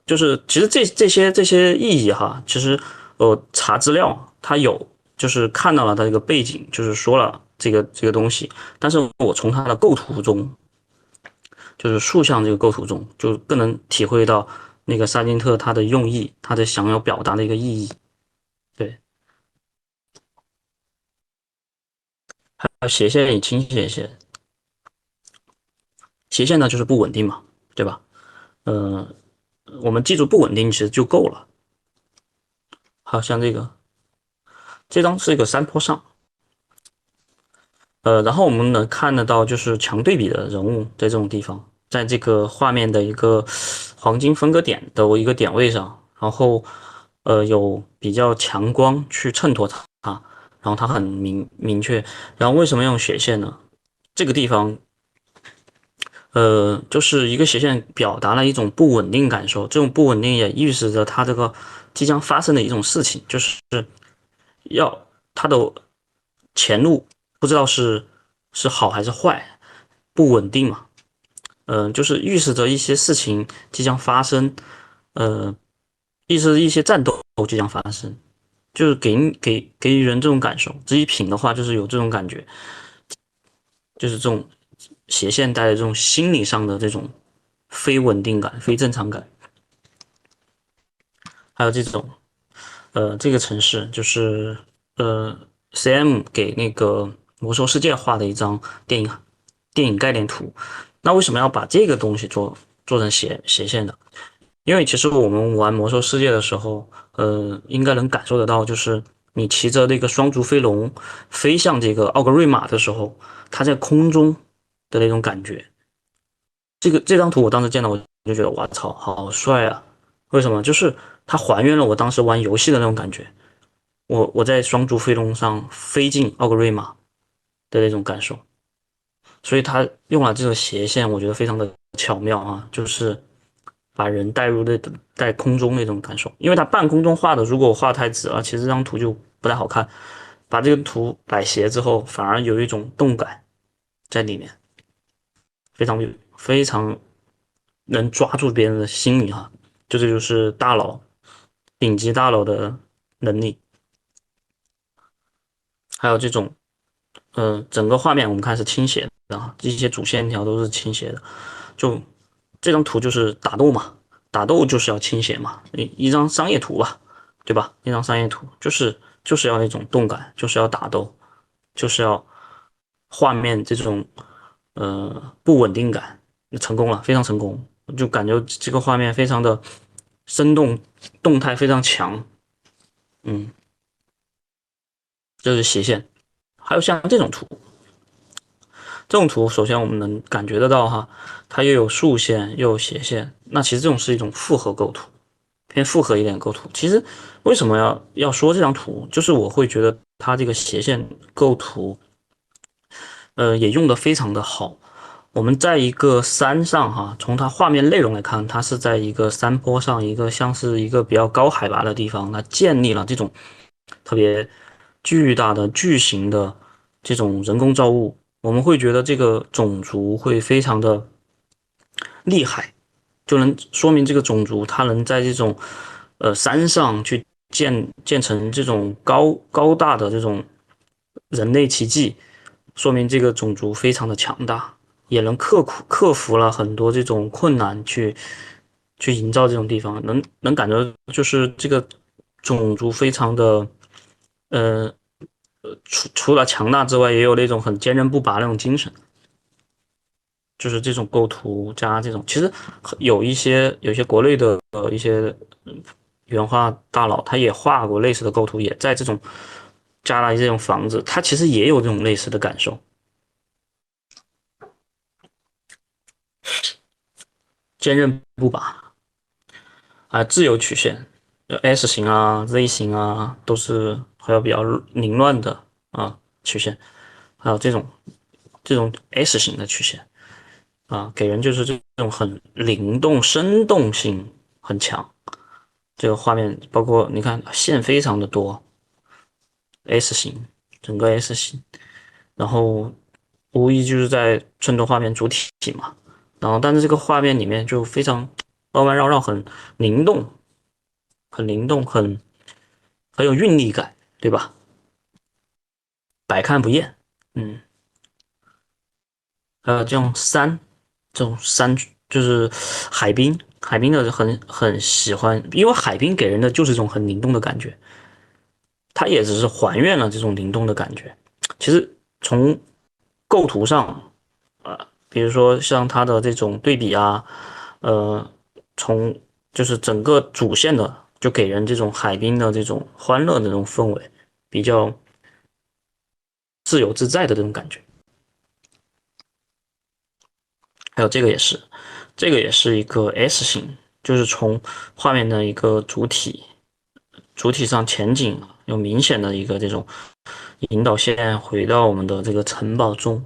就是其实这些意义哈，其实查资料他有就是看到了他这个背景，就是说了这个东西，但是我从他的构图中，就是竖向这个构图中，就更能体会到那个萨金特他的用意，他的想要表达的一个意义。对，还有斜线与倾斜线，斜线呢就是不稳定嘛，对吧？呃，我们记住不稳定其实就够了。好像这张是一个山坡上。然后我们能看得到，就是强对比的人物在这种地方，在这个画面的一个黄金分割点的一个点位上，然后有比较强光去衬托它，然后它很明确。然后为什么用斜线呢？这个地方就是一个斜线表达了一种不稳定感受，这种不稳定也预示着它这个即将发生的一种事情，就是要它的前路不知道是好还是坏，不稳定嘛。就是预示着一些事情即将发生，呃，预示着一些战斗即将发生，就是给予人这种感受。至于品的话，就是有这种感觉，就是这种斜线带的这种心理上的这种非稳定感、非正常感，还有这种这个城市就是呃 CM 给那个魔兽世界画的一张电影概念图。那为什么要把这个东西做成斜线的？因为其实我们玩魔兽世界的时候，应该能感受得到，就是你骑着那个双足飞龙飞向这个奥格瑞玛的时候，它在空中的那种感觉。这张图我当时见到我就觉得哇操，好帅啊！为什么？就是它还原了我当时玩游戏的那种感觉。我在双足飞龙上飞进奥格瑞玛的那种感受，所以他用了这个斜线，我觉得非常的巧妙啊，就是把人带入在空中那种感受。因为他半空中画的，如果我画太直了，其实这张图就不太好看。把这个图摆斜之后，反而有一种动感在里面，非常能抓住别人的心理哈。这就是大佬顶级大佬的能力，还有这种整个画面我们看是倾斜的啊，这些主线条都是倾斜的。就这张图就是打斗嘛，打斗就是要倾斜嘛，一张商业图吧，对吧？一张商业图就是要那种动感，就是要打斗，就是要画面这种不稳定感，成功了，非常成功。就感觉这个画面非常的生动，动态非常强，嗯，这是斜线。还有像这种图，这种图首先我们能感觉得到哈，它又有竖线又有斜线，那其实这种是一种复合构图。偏复合一点构图。其实为什么要说这张图，就是我会觉得它这个斜线构图，也用的非常的好。我们在一个山上哈，从它画面内容来看，它是在一个山坡上，一个像是一个比较高海拔的地方，它建立了这种特别巨大的巨型的这种人工造物。我们会觉得这个种族会非常的厉害，就能说明这个种族它能在这种山上去建成这种高大的这种人类奇迹，说明这个种族非常的强大，也能克服了很多这种困难去营造这种地方，能感觉就是这个种族非常的呃除了强大之外，也有那种很坚韧不拔那种精神。就是这种构图加这种，其实有些国内的一些原画大佬，他也画过类似的构图，也在这种加了这种房子，他其实也有这种类似的感受，坚韧不拔啊，自由曲线，S 型啊、Z 型啊，都是还有比较凌乱的啊曲线，还有这种 S 型的曲线啊，给人就是这种很灵动、生动性很强。这个画面包括你看线非常的多，S 型，整个 S 型，然后无疑就是在衬托画面主体嘛。然后但是这个画面里面就非常弯弯绕绕，很灵动，很灵动，很有韵律感，对吧？百看不厌。嗯，这种山，这种山就是海滨，海滨的很喜欢，因为海滨给人的就是这种很灵动的感觉。它也只是还原了这种灵动的感觉。其实从构图上，比如说像它的这种对比啊，呃，从就是整个主线的，就给人这种海滨的这种欢乐的这种氛围，比较自由自在的这种感觉。还有这个也是，这个也是一个 S 型，就是从画面的一个主体上前景有明显的一个这种引导线回到我们的这个城堡中，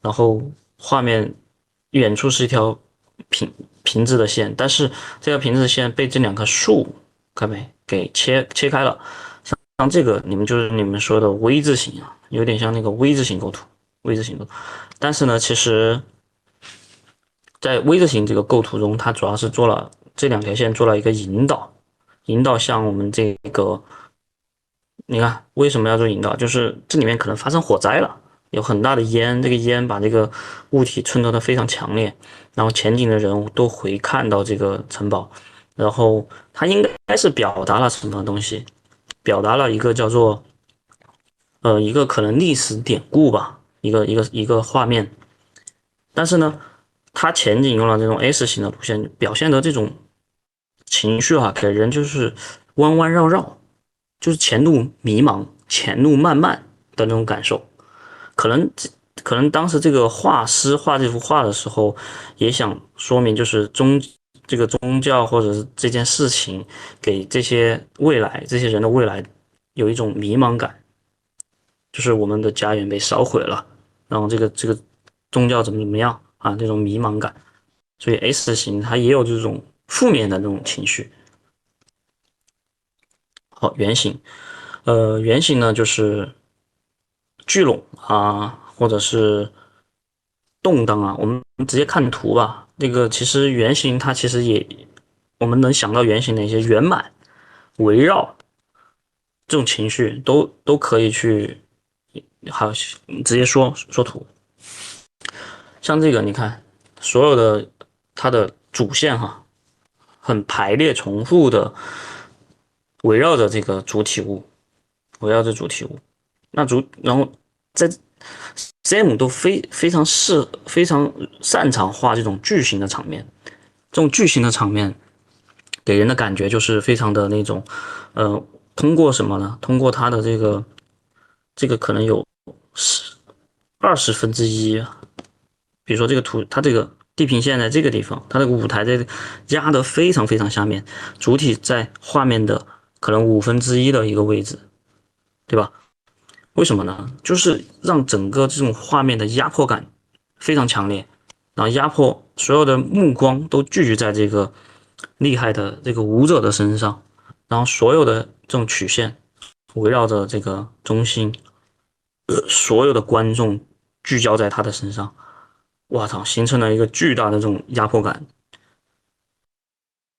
然后画面远处是一条平平直的线，但是这条平直的线被这两棵树看没给切开了。像这个你们说的 V 字形啊，有点像那个 V 字形构图，V 字形构图。但是呢，其实在 V 字形这个构图中，它主要是做了这两条线做了一个引导，引导向我们这个你看为什么要做引导？就是这里面可能发生火灾了，有很大的烟，这个烟把这个物体衬托的非常强烈，然后前景的人物都回看到这个城堡，然后它应该是表达了什么东西？表达了一个叫做一个可能历史典故吧，一个画面，但是呢，它前景用了这种 S 型的路线，表现的这种情绪啊，给人就是弯弯绕绕，就是前路迷茫、前路漫漫的那种感受。可能可能当时这个画师画这幅画的时候，也想说明就是这个宗教或者是这件事情给这些未来这些人的未来有一种迷茫感，就是我们的家园被烧毁了，然后这个宗教怎么样啊？这种迷茫感，所以 S 型它也有这种负面的那种情绪。好，圆形，圆形呢就是聚拢啊，或者是动荡啊。我们直接看图吧。这个其实圆形它其实也，我们能想到圆形的一些圆满、围绕这种情绪都可以去，好直接说图。像这个你看，所有的它的主线哈，很排列重复的围绕着这个主体物，围绕着主体物。然后在 CM 都非常擅长画这种巨型的场面，这种巨型的场面给人的感觉就是非常的那种，呃，通过什么呢？通过它的这个可能有20分之一，比如说这个图，它这个地平线在这个地方，它的舞台在压得非常非常下面，主体在画面的可能1/5的一个位置，对吧？为什么呢？就是让整个这种画面的压迫感非常强烈，然后压迫所有的目光都聚集在这个厉害的这个舞者的身上，然后所有的这种曲线围绕着这个中心，所有的观众聚焦在他的身上，哇操，形成了一个巨大的这种压迫感。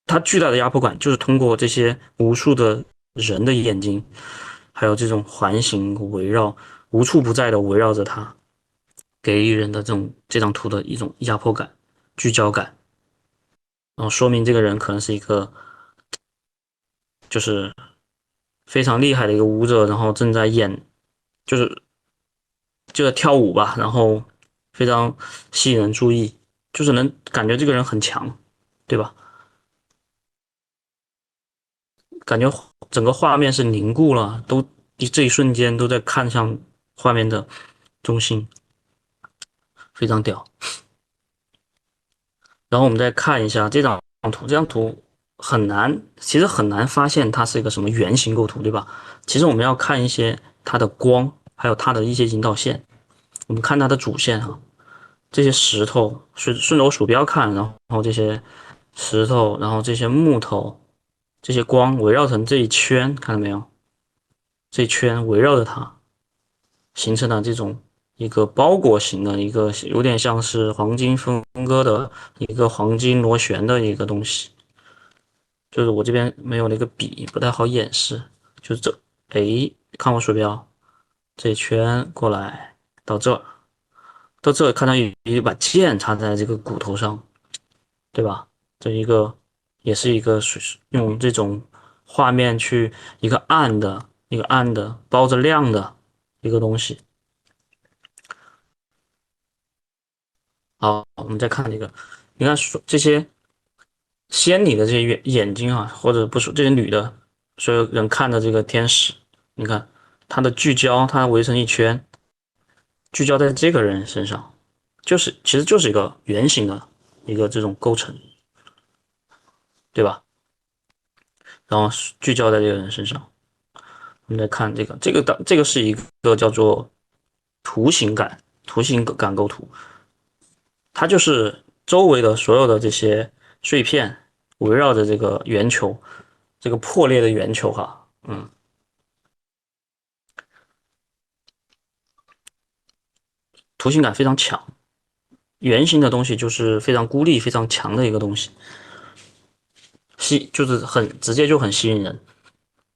它巨大的压迫感就是通过这些无数的人的眼睛，还有这种环形围绕，无处不在的围绕着他，给予人的这张图的一种压迫感、聚焦感，然后说明这个人可能是一个就是非常厉害的一个舞者，然后正在演，就是就在跳舞吧，然后非常吸引人注意，就是能感觉这个人很强，对吧？感觉整个画面是凝固了，都这一瞬间都在看向画面的中心，非常屌。然后我们再看一下这张图，这张图很难，其实很难发现它是一个什么圆形构图，对吧？其实我们要看一些它的光，还有它的一些引导线。我们看它的主线啊，这些石头顺着我鼠标看，然后这些石头，然后这些木头，这些光围绕成这一圈，看到没有？这一圈围绕着它，形成了这种一个包裹型的一个，有点像是黄金分割的一个黄金螺旋的一个东西。就是我这边没有那个笔，不太好演示。就是这，哎，看我鼠标这一圈过来到这儿，到这看到有一把剑插在这个骨头上，对吧？这一个也是一个用这种画面去一个暗的，一个暗的包着亮的一个东西。好，我们再看这个，你看这些仙女的这些眼睛啊，或者不说这些女的，所有人看的这个天使，你看它的聚焦，它围成一圈，聚焦在这个人身上，其实就是一个圆形的一个这种构成，对吧？然后聚焦在这个人身上，我们来看这个是一个叫做图形感构图，它就是周围的所有的这些碎片围绕着这个圆球，这个破裂的圆球哈，图形感非常强。圆形的东西就是非常孤立、非常强的一个东西，就是很直接就很吸引人。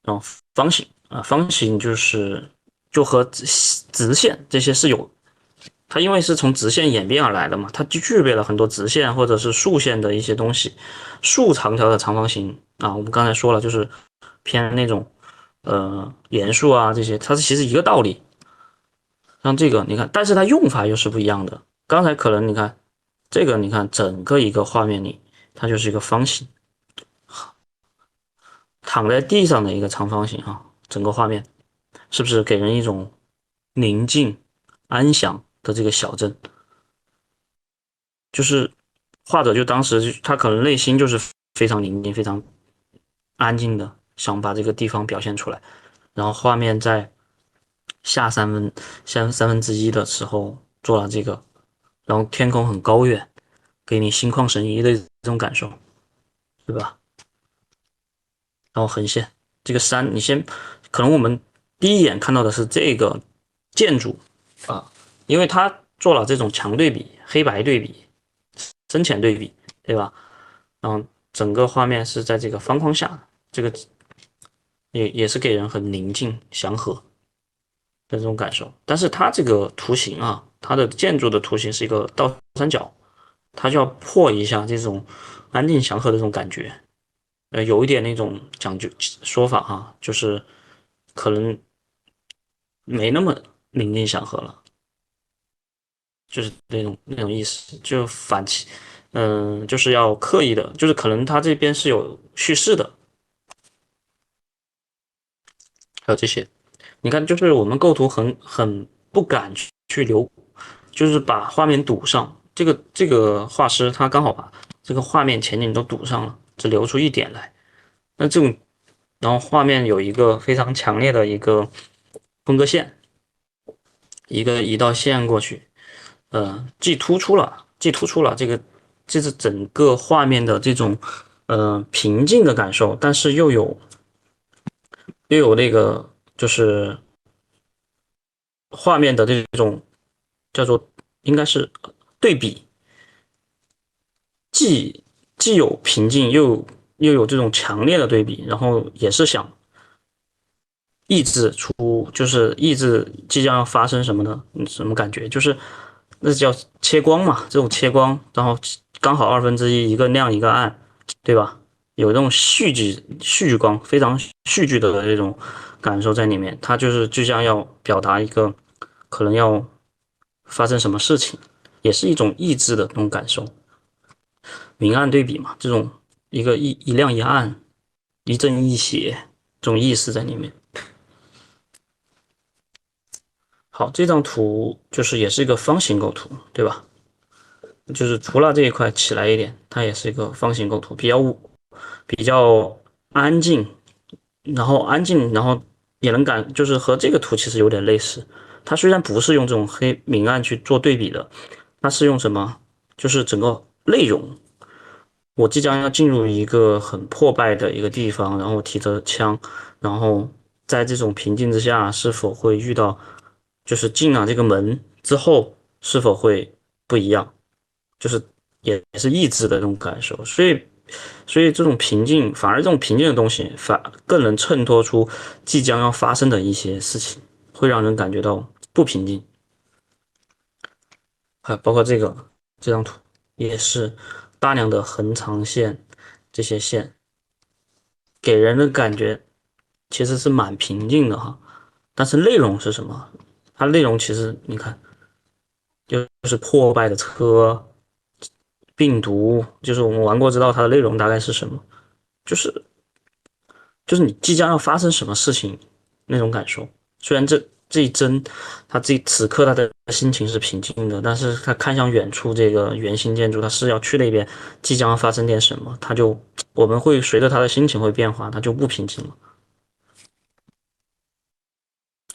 然后方形方形就和直线这些是有，它因为是从直线演变而来的嘛，它就具备了很多直线或者是竖线的一些东西。竖长条的长方形啊，我们刚才说了，就是偏那种连竖啊这些，它是其实一个道理。像这个你看，但是它用法又是不一样的。刚才可能你看这个，你看整个一个画面里，它就是一个方形，躺在地上的一个长方形啊，整个画面是不是给人一种宁静、安详的这个小镇？就是画者就当时他可能内心就是非常宁静、非常安静的，想把这个地方表现出来。然后画面在下三分之一的时候做了这个，然后天空很高远，给你心旷神怡的这种感受，对吧？然后横线这个山，可能我们第一眼看到的是这个建筑啊，因为它做了这种强对比、黑白对比、深浅对比，对吧？然后整个画面是在这个方框下，这个也是给人很宁静、祥和的这种感受。但是它这个图形啊，它的建筑的图形是一个倒三角，它就要破一下这种安静祥和的这种感觉。有一点那种讲究说法哈，就是可能没那么宁静祥和了，就是那种意思，就反其，就是要刻意的，就是可能他这边是有叙事的，还有这些，你看，就是我们构图很不敢去留，就是把画面堵上，这个画师他刚好把这个画面前景都堵上了，只留出一点来。那这种，然后画面有一个非常强烈的一个分割线，一道线过去，既突出了这是整个画面的这种平静的感受，但是又有那个就是画面的这种叫做应该是对比，既既有平静，又有这种强烈的对比，然后也是想抑制即将要发生什么的什么感觉，就是那叫切光嘛，这种切光，然后刚好1/2，一个亮一个暗，对吧？有这种戏剧光，非常戏剧的这种感受在里面。它就是即将要表达一个可能要发生什么事情，也是一种意志的那种感受。明暗对比嘛，这种一亮一暗，一正一邪，这种意思在里面。好，这张图就是也是一个方形构图，对吧？就是除了这一块起来一点，它也是一个方形构图，比较安静，然后也能就是和这个图其实有点类似。它虽然不是用这种黑明暗去做对比的，它是用什么？就是整个内容，我即将要进入一个很破败的一个地方，然后提着枪，然后在这种平静之下，是否会遇到，就是进了这个门之后，是否会不一样？就是也是意志的那种感受，所以这种平静，反而这种平静的东西，更能衬托出即将要发生的一些事情，会让人感觉到不平静。还包括这张图，也是大量的横长线，这些线给人的感觉其实是蛮平静的哈。但是内容是什么？它内容其实你看，就是破败的车、病毒，就是我们玩过知道它的内容大概是什么，就是就是你即将要发生什么事情那种感受。虽然这一帧，他此刻他的心情是平静的，但是他看向远处这个圆形建筑，他是要去那边，即将要发生点什么，我们会随着他的心情会变化，他就不平静了。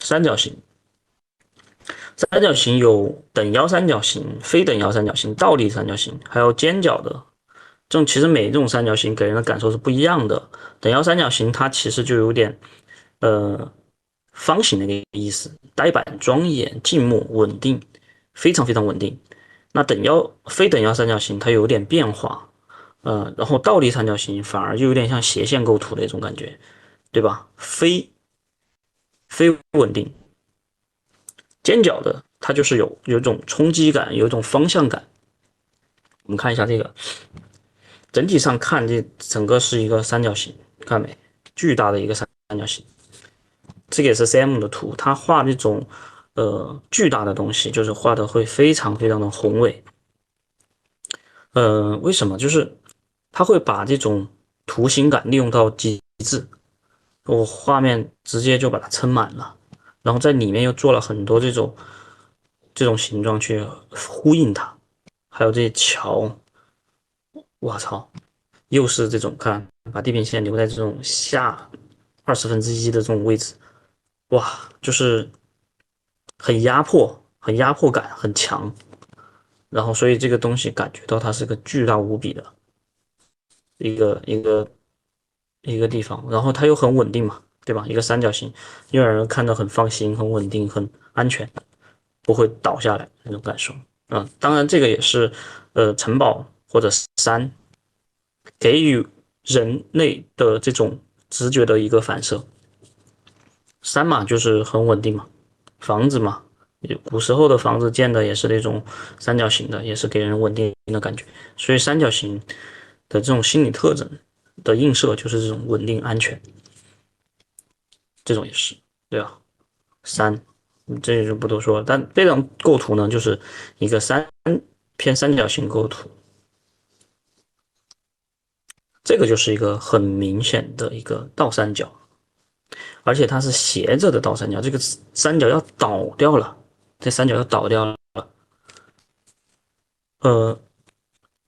三角形，三角形有等腰三角形、非等腰三角形、倒立三角形，还有尖角的。这种其实每一种三角形给人的感受是不一样的。等腰三角形它其实就有点呃方形的一个意思，呆板、庄严、静默、稳定，非常非常稳定。那非等腰三角形它有点变化，然后倒立三角形反而就有点像斜线构图的一种感觉，对吧？非稳定，尖角的它就是有一种冲击感，有一种方向感。我们看一下这个，整体上看这整个是一个三角形，看没？巨大的一个三角形。这个也是 CM 的图，他画这种巨大的东西，就是画的会非常非常的宏伟。为什么？就是他会把这种图形感利用到极致，我画面直接就把它撑满了，然后在里面又做了很多这种形状去呼应它，还有这些桥，我操，又是这种看把地平线留在这种下1/20的这种位置，哇，就是很压迫，很压迫感很强，然后所以这个东西感觉到它是个巨大无比的一个一个一个地方，然后它又很稳定嘛，对吧？一个三角形，又让人看着很放心、很稳定、很安全，不会倒下来那种感受。当然这个也是城堡或者山给予人类的这种直觉的一个反射。山嘛，就是很稳定嘛，房子嘛，古时候的房子建的也是那种三角形的，也是给人稳定的感觉。所以三角形的这种心理特征的映射就是这种稳定安全，这种也是，对吧？三，这就不多说了。但这张构图呢，就是一个偏三角形构图，这个就是一个很明显的一个倒三角，而且它是斜着的倒三角，这个三角要倒掉了，这三角要倒掉了。呃，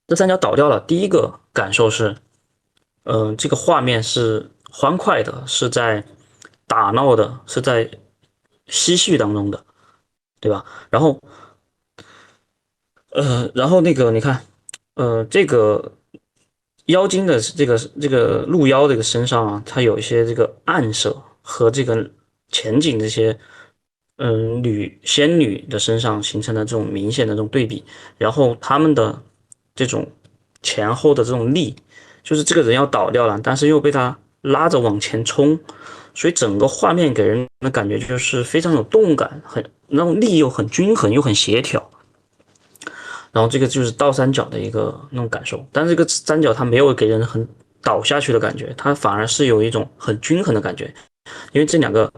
这三角倒掉了，第一个感受是，这个画面是欢快的，是在打闹的，是在嬉戏当中的，对吧？然后那个你看，这个妖精的这个鹿妖这个身上啊，它有一些这个暗色和这个前景这些仙女的身上形成的这种明显的这种对比，然后他们的这种前后的这种力，就是这个人要倒掉了，但是又被他拉着往前冲，所以整个画面给人的感觉就是非常有动感，很那种力又很均衡又很协调。然后这个就是倒三角的一个那种感受，但是这个三角它没有给人很倒下去的感觉，它反而是有一种很均衡的感觉，因为这两个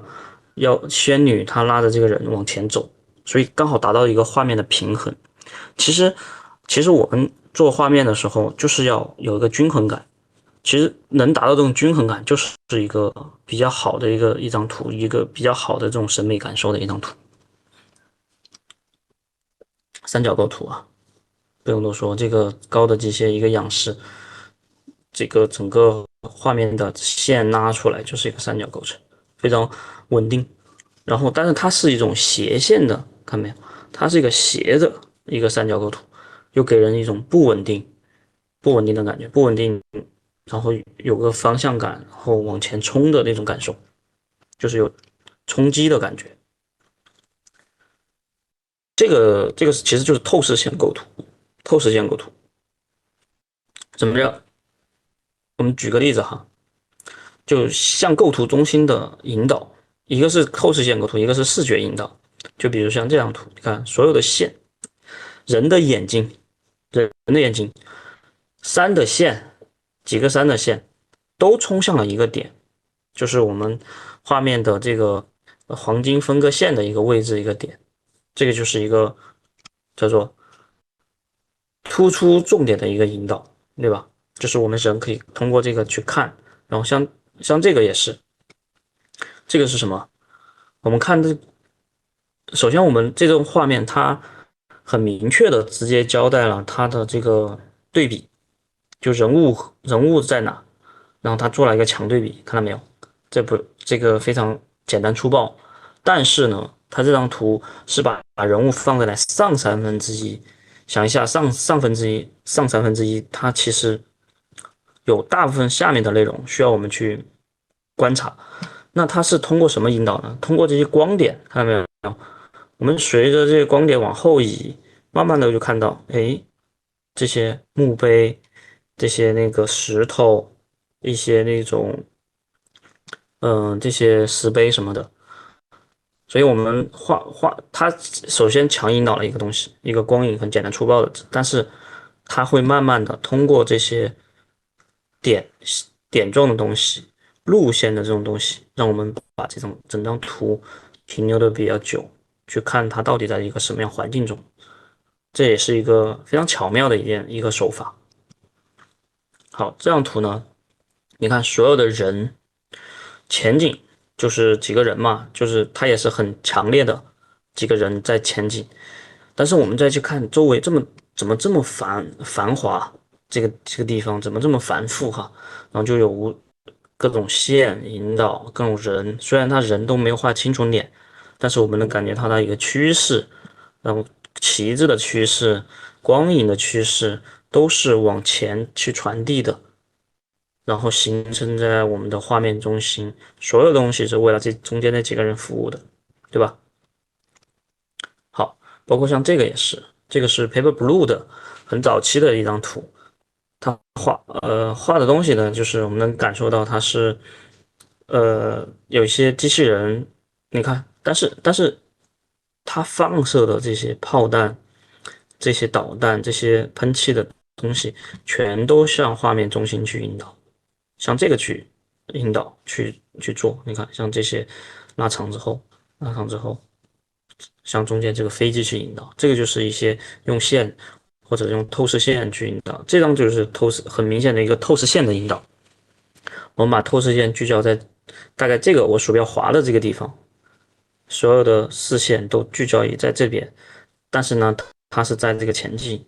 仙女她拉着这个人往前走，所以刚好达到一个画面的平衡。其实，其实我们做画面的时候就是要有一个均衡感，其实能达到这种均衡感，就是一个比较好的一张图，一个比较好的这种审美感受的一张图。三角构图啊，不用多说，这个高的机械一个仰视，这个整个画面的线拉出来就是一个三角构成，非常稳定。然后，但是它是一种斜线的，看没有？它是一个斜的一个三角构图，又给人一种不稳定的感觉，不稳定，然后有个方向感，然后往前冲的那种感受，就是有冲击的感觉。这个其实就是透视线构图，透视线构图怎么样？我们举个例子哈，就向构图中心的引导，一个是透视线构图，一个是视觉引导。就比如像这张图，你看所有的线，人的眼睛，人的眼睛，山的线，几个山的线都冲向了一个点，就是我们画面的这个黄金分割线的一个位置一个点，这个就是一个叫做突出重点的一个引导，对吧？就是我们人可以通过这个去看，然后像这个也是，这个是什么？我们看这，首先我们这种画面它很明确的直接交代了它的这个对比，就人物在哪，然后他做了一个强对比，看到没有？这个非常简单粗暴，但是呢，它这张图是把人物放在了上三分之一，想一下上三分之一，它其实有大部分下面的内容需要我们去观察。那它是通过什么引导呢？通过这些光点，看到没有？我们随着这些光点往后移，慢慢的就看到，哎，这些墓碑，这些那个石头，一些那种这些石碑什么的。所以我们它首先强引导了一个东西，一个光影很简单粗暴的，但是它会慢慢的通过这些点点状的东西、路线的这种东西，让我们把这种整张图停留的比较久，去看它到底在一个什么样环境中。这也是一个非常巧妙的一个手法。好，这张图呢，你看所有的人前景就是几个人嘛，就是它也是很强烈的几个人在前景，但是我们再去看周围怎么这么繁华，这个地方怎么这么繁复哈，然后就有各种线引导各种人，虽然他人都没有画清楚脸，但是我们能感觉到它一个趋势，然后旗帜的趋势、光影的趋势都是往前去传递的。然后形成在我们的画面中心，所有东西是为了这中间那几个人服务的，对吧？好，包括像这个也是，这个是 Paper Blue 的很早期的一张图，它画的东西呢，就是我们能感受到它是有一些机器人，你看，但是它放射的这些炮弹、这些导弹、这些喷气的东西，全都向画面中心去引导。向这个去引导去做。你看，像这些拉长之后，向中间这个飞机去引导，这个就是一些用线或者用透视线去引导。这张就是透视很明显的一个透视线的引导。我们把透视线聚焦在大概这个我鼠标滑的这个地方，所有的视线都聚焦于在这边，但是呢，它是在这个前进，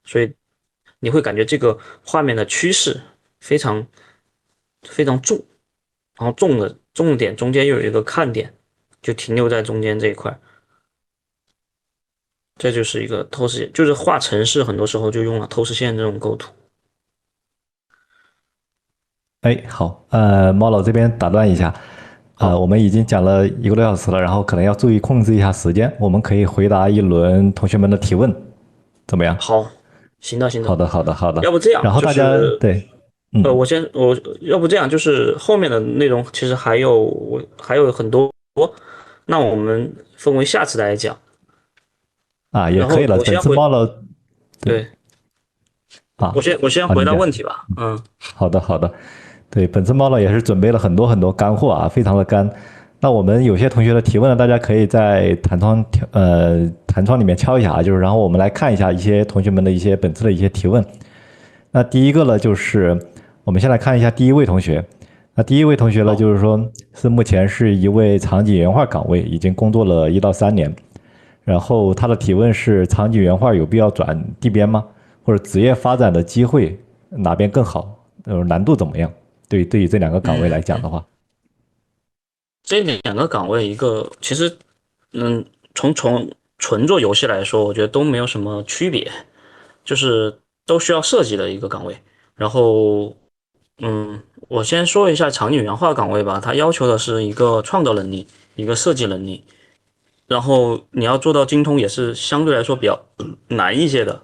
所以你会感觉这个画面的趋势非常非常重，然后重点中间又有一个看点，就停留在中间这一块，这就是一个透视线，就是画城市很多时候就用了透视线这种构图。哎，好，猫老这边打断一下，好，我们已经讲了1个多小时了，然后可能要注意控制一下时间，我们可以回答一轮同学们的提问，怎么样？好，行的，行的，好的，好的，好的。要不这样，就然后大家是对，嗯，我要不这样，就是后面的内容其实还有很多，那我们分为下次来讲。然后也可以了。本我先回，次猫老对对，啊我先回答你讲。问题吧。嗯，好的，好的。对，本次猫呢也是准备了很多很多干货啊，非常的干。那我们有些同学的提问呢，大家可以在弹窗里面敲一下啊，就是然后我们来看一下一些同学们的一些本次的一些提问。那第一个呢，就是我们先来看一下第一位同学。那第一位同学呢，好，就是说是目前是一位场景原画岗位，已经工作了1到3年。然后他的提问是：场景原画有必要转地编吗？或者职业发展的机会哪边更好？难度怎么样？对于这两个岗位来讲的话，这两个岗位，一个其实，嗯，从纯做游戏来说，我觉得都没有什么区别，就是都需要设计的一个岗位。然后，我先说一下场景原画岗位吧，它要求的是一个创造能力，一个设计能力，然后你要做到精通也是相对来说比较难一些的。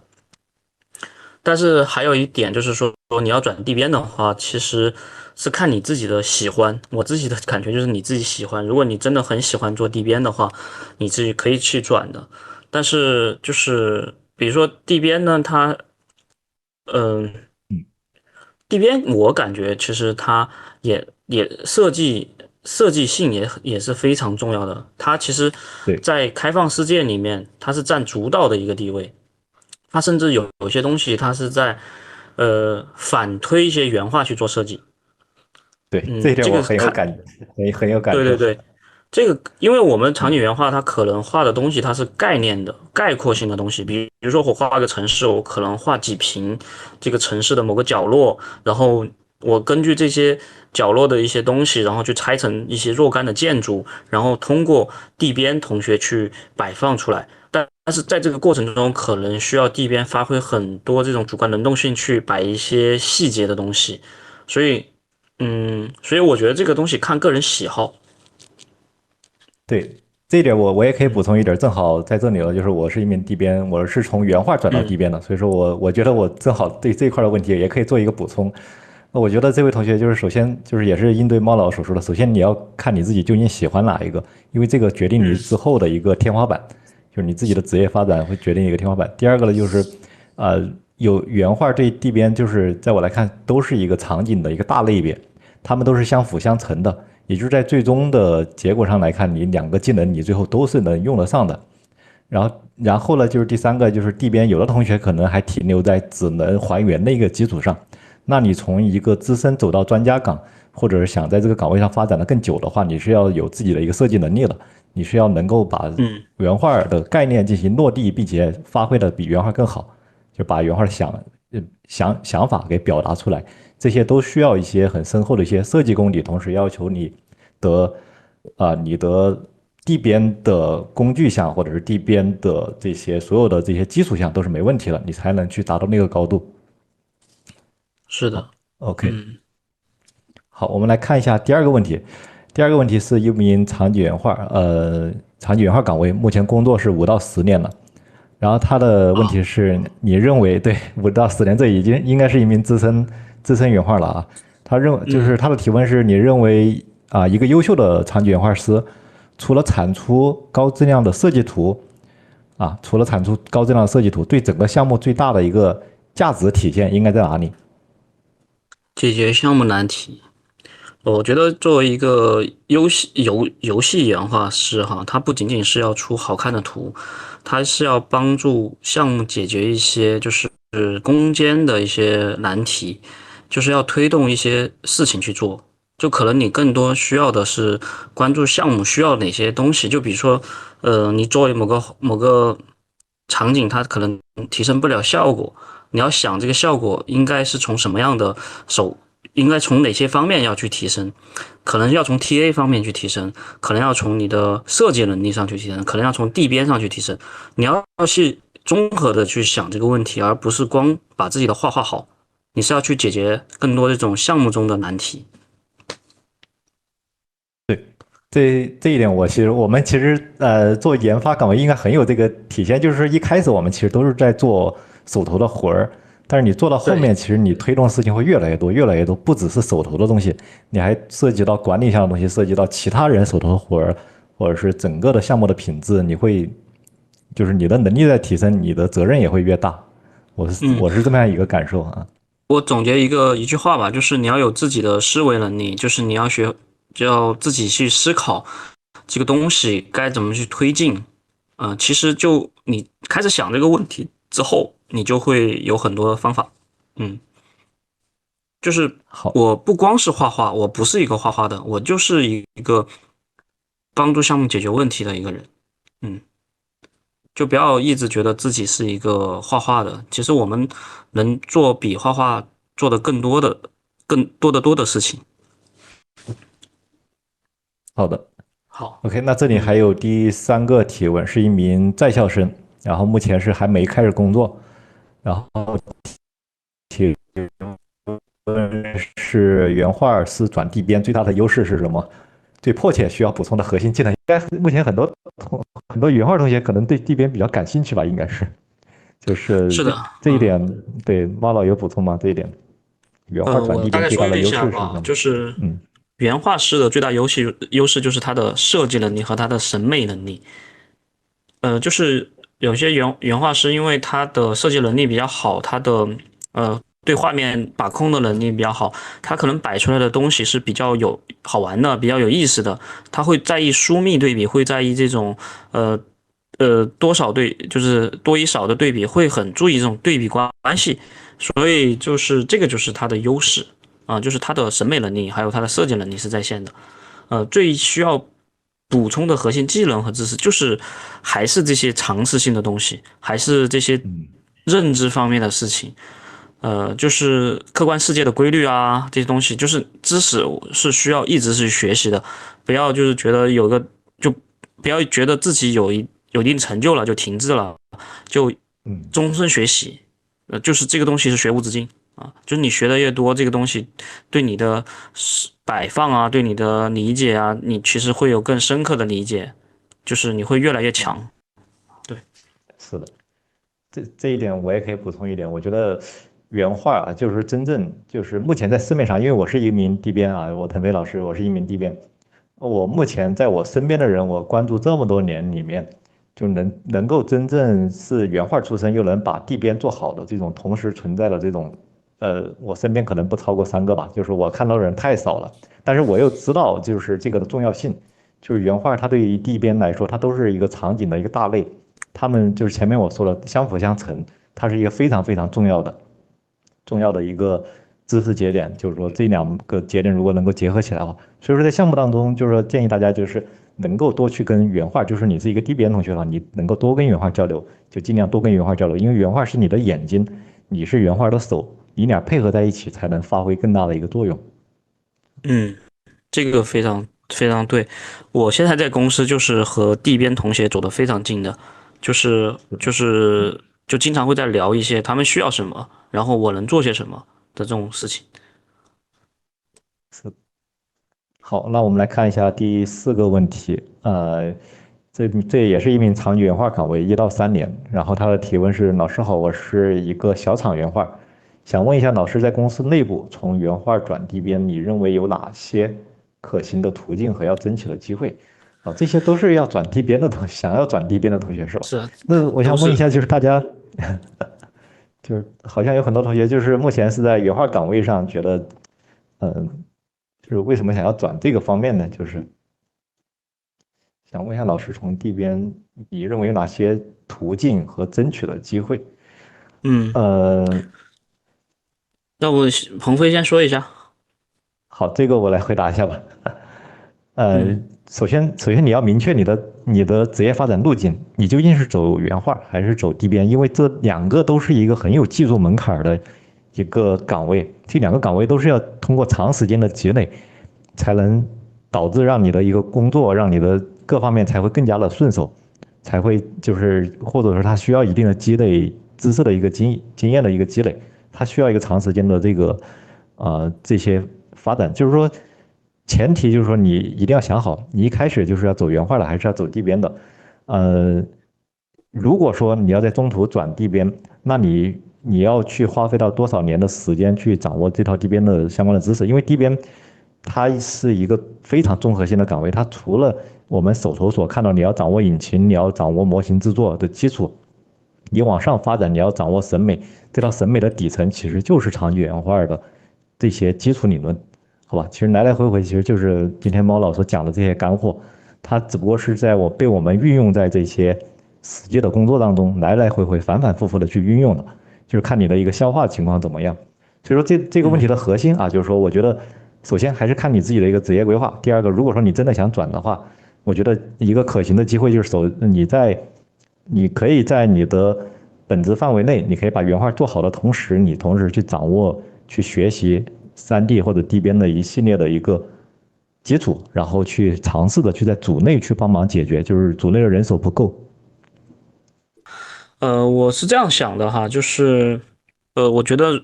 但是还有一点就是说，你要转地编的话，其实是看你自己的喜欢。我自己的感觉就是你自己喜欢。如果你真的很喜欢做地编的话，你自己可以去转的。但是就是比如说地编呢，它嗯、地编我感觉其实它也设计性也是非常重要的。它其实，对在开放世界里面，它是占主导的一个地位。它甚至有些东西，它是在反推一些原画去做设计。对，这一点我这个看，很有感，很有感受。对对对，这个因为我们场景原画，它可能画的东西它是概念的、概括性的东西。比如说我画一个城市，我可能画几平这个城市的某个角落，然后我根据这些角落的一些东西，然后去拆成一些若干的建筑，然后通过地编同学去摆放出来。但是在这个过程中，可能需要地编发挥很多这种主观能动性去摆一些细节的东西，所以，所以我觉得这个东西看个人喜好。对，这一点我也可以补充一点，正好在这里了，就是我是一名地编，我是从原画转到地嗯，编的，所以说我觉得我正好对这一块的问题也可以做一个补充。那我觉得这位同学就是首先就是也是应对猫老所说的，首先你要看你自己究竟喜欢哪一个，因为这个决定你之后的一个天花板，就是你自己的职业发展会决定一个天花板。第二个呢，就是有原画对地编，就是在我来看都是一个场景的一个大类别，它们都是相辅相成的。也就是在最终的结果上来看，你两个技能你最后都是能用得上的。然后呢，就是第三个就是地边，有的同学可能还停留在只能还原的一个基础上。那你从一个资深走到专家岗，或者是想在这个岗位上发展的更久的话，你是要有自己的一个设计能力了。你是要能够把嗯，原画的概念进行落地，并且发挥的比原画更好，就把原画的想法给表达出来。这些都需要一些很深厚的一些设计功底，同时要求你的你的地边的工具项或者是地边的这些所有的这些基础项都是没问题了，你才能去达到那个高度。是的，OK，嗯，好，我们来看一下第二个问题。第二个问题是一名场景原画，场景原画岗位目前工作是5到10年了。然后他的问题是，你认为对5到10年，这已经应该是一名资深原画了啊。就是他的提问是，你认为一个优秀的场景原画师，除了产出高质量的设计图除了产出高质量的设计图，对整个项目最大的一个价值体现应该在哪里？解决项目难题。我觉得作为一个游戏原画师哈，他不仅仅是要出好看的图，他是要帮助项目解决一些就是攻坚的一些难题，就是要推动一些事情去做。就可能你更多需要的是关注项目需要哪些东西，就比如说，你作为某个场景它可能提升不了效果，你要想这个效果应该是从什么样的手，应该从哪些方面要去提升，可能要从 TA 方面去提升，可能要从你的设计能力上去提升，可能要从地边上去提升，你要去综合的去想这个问题，而不是光把自己的画画好，你是要去解决更多这种项目中的难题。这一点，我们其实做研发岗位应该很有这个体现，就是一开始我们其实都是在做手头的活儿，但是你做到后对，面，其实你推动的事情会越来越多，越来越多，不只是手头的东西，你还涉及到管理上的东西，涉及到其他人手头的活儿，或者是整个的项目的品质，就是你的能力在提升，你的责任也会越大。我是嗯，我是这么样一个感受啊。我总结一句话吧，就是你要有自己的思维能力，就是你要学，就要自己去思考这个东西该怎么去推进。其实就你开始想这个问题之后，你就会有很多的方法。嗯，就是好，我不光是画画，我不是一个画画的，我就是一个帮助项目解决问题的一个人。嗯，就不要一直觉得自己是一个画画的，其实我们能做比画画做的更多的多的事情。好的。好，OK，那这里还嗯，有第三个提问，是一名在校生，然后目前是还没开始工作，然后问是原画师转地编最大的优势是什么？最迫切需要补充的核心技能，应该是目前很多原画同学可能对地编比较感兴趣吧，应该是，就是这是的，这一点，对猫老有补充吗？这一点，原画转我地大概说一编最大的优下吧，势是什么？就是嗯原画师的最大优势就是他的设计能力和他的审美能力。就是有些原画师，因为他的设计能力比较好，他的对画面把控的能力比较好，他可能摆出来的东西是比较好玩的，比较有意思的。他会在意疏密对比，会在意这种呃多少就是多与少的对比，会很注意这种对比关系。所以就是这个就是他的优势就是他的审美能力还有他的设计能力是在线的。最需要补充的核心技能和知识，就是还是这些常识性的东西，还是这些嗯认知方面的事情。就是客观世界的规律啊，这些东西，就是知识是需要一直去学习的，不要就是觉得就不要觉得自己有一定成就了就停滞了，就嗯。终身学习。就是这个东西是学无止境啊，就是你学的越多，这个东西对你的摆放啊，对你的理解啊，你其实会有更深刻的理解，就是你会越来越强。对，是的。这一点我也可以补充一点，我觉得原画啊，就是真正就是目前在市面上，因为我是一名地编啊，我腾飞老师，我是一名地编，我目前在我身边的人，我关注这么多年里面，就能够真正是原画出身又能把地编做好的这种同时存在的这种，我身边可能不超过3个吧，就是我看到的人太少了，但是我又知道就是这个的重要性，就是原画它对于地编来说，它都是一个场景的一个大类。他们就是前面我说了相辅相成，它是一个非常非常重要的一个知识节点，就是说这2个节点如果能够结合起来的话，所以说在项目当中，就是说建议大家就是能够多去跟原画，就是你是一个 DBN 同学的话，你能够多跟原画交流，就尽量多跟原画交流，因为原画是你的眼睛，你是原画的手，你俩配合在一起才能发挥更大的一个作用。嗯，这个非常非常对。我现在在公司就是和地边同学走得非常近的，就经常会在聊一些他们需要什么，然后我能做些什么的这种事情。是好，那我们来看一下第4个问题，这也是一名长原画岗位1到3年，然后他的提问是：老师好，我是一个小厂原画，想问一下老师，在公司内部从原画转地编，你认为有哪些可行的途径和要争取的机会？啊，这些都是要转地编的想要转地编的同学是吧？是啊，那我都是想问一下，就是大家，就是好像有很多同学就是目前是在原画岗位上，觉得，就是为什么想要转这个方面呢？就是想问一下老师，从地边你认为有哪些途径和争取的机会？嗯，呃，要不鹏飞先说一下。好，这个我来回答一下吧。呃，嗯首先你要明确你的职业发展路径，你究竟是走原画还是走地边，因为这两个都是一个很有技术门槛的一个岗位，这两个岗位都是要通过长时间的积累，才能导致让你的一个工作，让你的各方面才会更加的顺手，才会就是或者说它需要一定的积累知识的一个经验的一个积累，它需要一个长时间的这些发展，就是说。前提就是说你一定要想好，你一开始就是要走原画的，还是要走地边的。呃，如果说你要在中途转地边，那你要去花费到多少年的时间去掌握这套地边的相关的知识？因为地边它是一个非常综合性的岗位，它除了我们手头所看到，你要掌握引擎，你要掌握模型制作的基础，你往上发展，你要掌握审美，这套审美的底层其实就是长距原画的这些基础理论。好吧，其实来来回回其实就是今天猫老所讲的这些干货，它只不过是被我们运用在这些实际的工作当中，来来回回反反复复的去运用的，就是看你的一个消化情况怎么样。所以说这个问题嗯的核心啊，就是说我觉得首先还是看你自己的一个职业规划，第二个，如果说你真的想转的话，我觉得一个可行的机会就是你可以在你的本职范围内，你可以把原画做好的同时，你同时去掌握、去学习3D 或者地边的一系列的一个基础，然后去尝试的去在组内去帮忙解决，就是组内的人手不够。我是这样想的哈，就是我觉得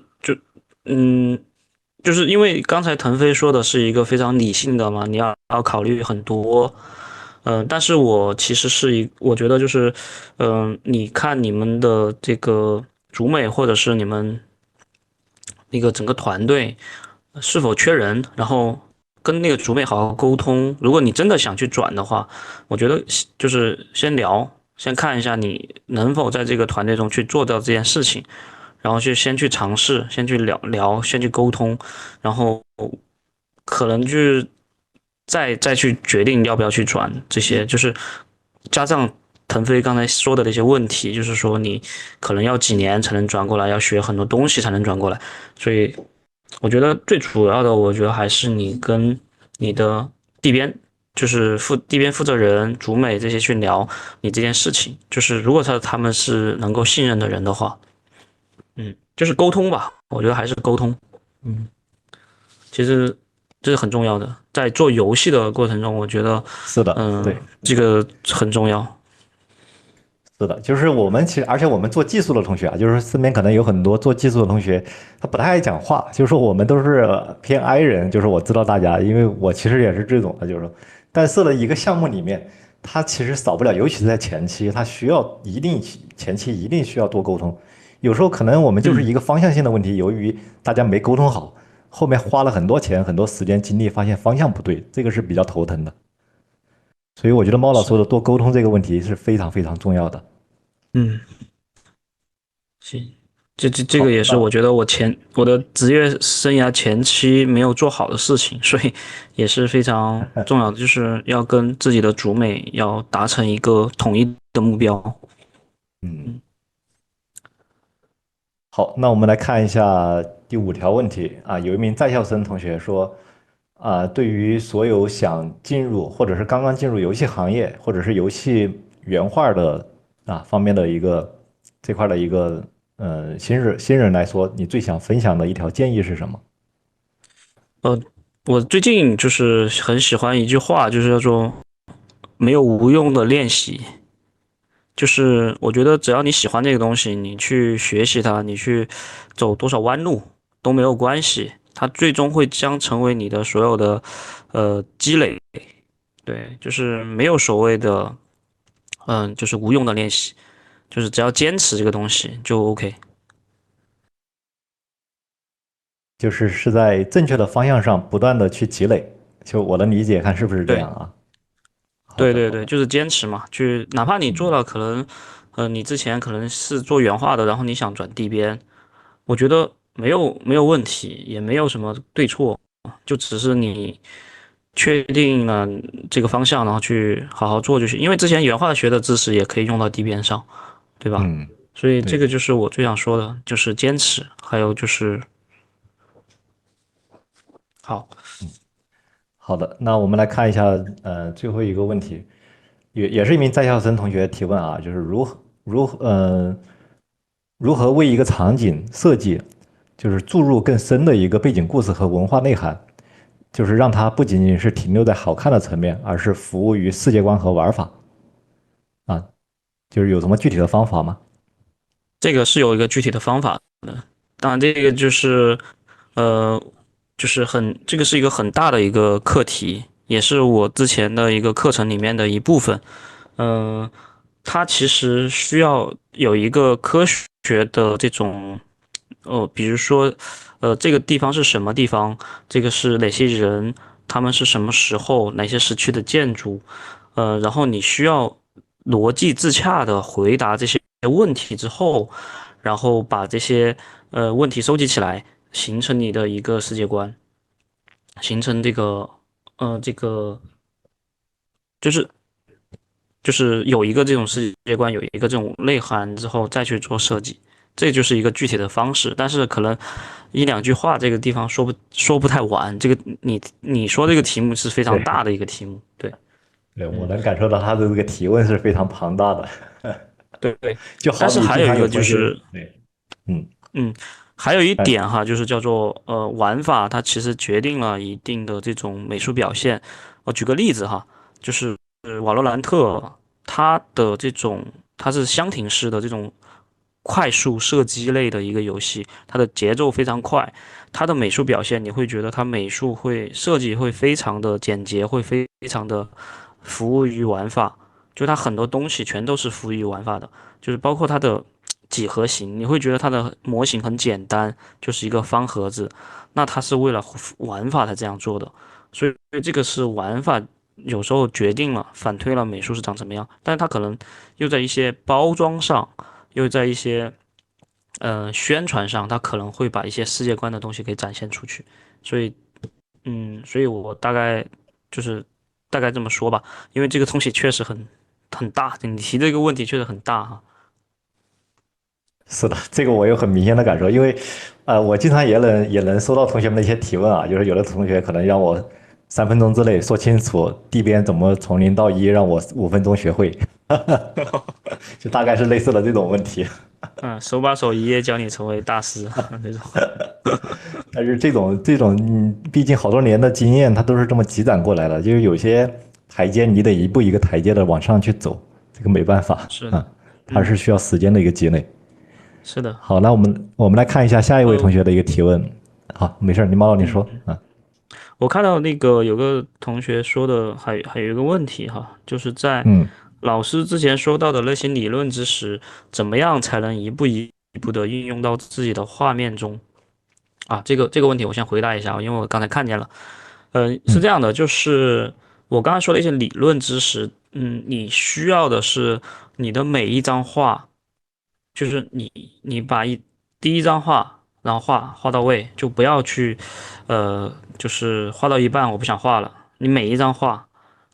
嗯，就是因为刚才腾飞说的是一个非常理性的嘛，你要考虑很多，但是我其实我觉得就是，你看你们的这个主美或者是你们那个整个团队是否缺人，然后跟那个主美好好沟通。如果你真的想去转的话，我觉得就是先聊，先看一下你能否在这个团队中去做到这件事情，然后先去尝试，先去聊聊，先去沟通，然后可能就是再去决定要不要去转这些，就是加上腾飞刚才说的那些问题，就是说你可能要几年才能转过来，要学很多东西才能转过来，所以我觉得最主要的，我觉得还是你跟你的地边，就是地边负责人、主美这些去聊你这件事情，就是如果他们是能够信任的人的话，就是沟通吧，我觉得还是沟通。其实这是很重要的，在做游戏的过程中，我觉得，是的，对。这个很重要。是的，就是我们其实，而且我们做技术的同学啊，就是身边可能有很多做技术的同学，他不太爱讲话，就是说我们都是偏 I 人，就是我知道大家，因为我其实也是这种的，就是说，但是呢，一个项目里面，它其实少不了，尤其是在前期，它需要前期一定需要多沟通，有时候可能我们就是嗯，一个方向性的问题，由于大家没沟通好，后面花了很多钱、很多时间精力，发现方向不对，这个是比较头疼的。所以我觉得猫老说的是，多沟通这个问题是非常非常重要的。嗯，行，这个好，也是我觉得我的职业生涯前期没有做好的事情，所以也是非常重要的，就是要跟自己的主美要达成一个统一的目标。嗯。嗯，好，那我们来看一下第5条问题啊。有一名在校生同学说，对于所有想进入或者是刚刚进入游戏行业或者是游戏原画的方面的这块的一个新人来说，你最想分享的一条建议是什么？呃，我最近就是很喜欢一句话，就是叫做“没有无用的练习”。就是我觉得只要你喜欢这个东西，你去学习它，你去走多少弯路都没有关系，它最终会将成为你的所有的积累。对，就是没有所谓的就是无用的练习，就是只要坚持这个东西就 OK。就是在正确的方向上不断的去积累。就我的理解，看是不是这对样啊？好的，对对对，好的，就是坚持嘛，去哪怕你做嗯，了可能你之前可能是做原画的，然后你想转地边，我觉得没有问题，也没有什么对错，就只是你确定了这个方向，然后去好好做就行。因为之前原化学的知识也可以用到地边上，对吧？嗯，所以这对，个就是我最想说的，就是坚持，还有就是好，好的，那我们来看一下，最后一个问题，也是一名在校生同学提问啊，就是如何为一个场景设计，就是注入更深的一个背景故事和文化内涵，就是让它不仅仅是停留在好看的层面，而是服务于世界观和玩法啊，就是有什么具体的方法吗？这个是有一个具体的方法的，当然这个就是呃，这个是一个很大的一个课题，也是我之前的一个课程里面的一部分。嗯、它其实需要有一个科学的这种比如说，这个地方是什么地方？这个是哪些人？他们是什么时候？哪些时区的建筑？然后你需要逻辑自洽的回答这些问题之后，然后把这些问题收集起来，形成你的一个世界观，形成这个就是有一个这种世界观，有一个这种内涵之后再去做设计，这就是一个具体的方式。但是可能一两句话这个地方说不太完。这个你说这个题目是非常对，大的一个题目，对，对，我嗯，能感受到他的这个提问是非常庞大的，对对。就但是好比经还有一个就常有同学，是对，嗯，嗯，还有一哎，点哈，就是叫做玩法，它其实决定了一定的这种美术表现。我举个例子哈，就是瓦罗兰特它的这种它是箱庭式的这种快速射击类的一个游戏，它的节奏非常快，它的美术表现你会觉得它美术会设计会非常的简洁，会非常的服务于玩法，就它很多东西全都是服务于玩法的，就是包括它的几何形，你会觉得它的模型很简单，就是一个方盒子，那它是为了玩法才这样做的，所以这个是玩法有时候决定了反推了美术是长什么样，但是它可能又在一些包装上，又在一些宣传上，它可能会把一些世界观的东西给展现出去，所以所以我就是大概这么说吧，因为这个东西确实很大，你提这个问题确实很大哈。是的，这个我有很明显的感受，因为，我经常也能收到同学们的一些提问啊，就是有的同学可能让我3分钟之内说清楚地边怎么从零到一，让我5分钟学会，就大概是类似的这种问题。嗯，手把手一页教你成为大师这种。但是这种，毕竟好多年的经验，它都是这么积攒过来的，就是有些台阶你得一步一个台阶的往上去走，这个没办法啊，是的，它是嗯，需要时间的一个积累。是的，好，那我们来看一下下一位同学的一个提问。好，没事儿，猫老你说嗯，啊。我看到那个有个同学说的还有一个问题哈，就是在嗯老师之前说到的那些理论知识，怎么样才能一步的运用到自己的画面中啊？这个问题我先回答一下啊，因为我刚才看见了。是嗯这样的，就是我刚才说的一些理论知识，你需要的是你的每一张画，就是你把第一张画，然后画到位，就不要去，就是画到一半我不想画了，你每一张画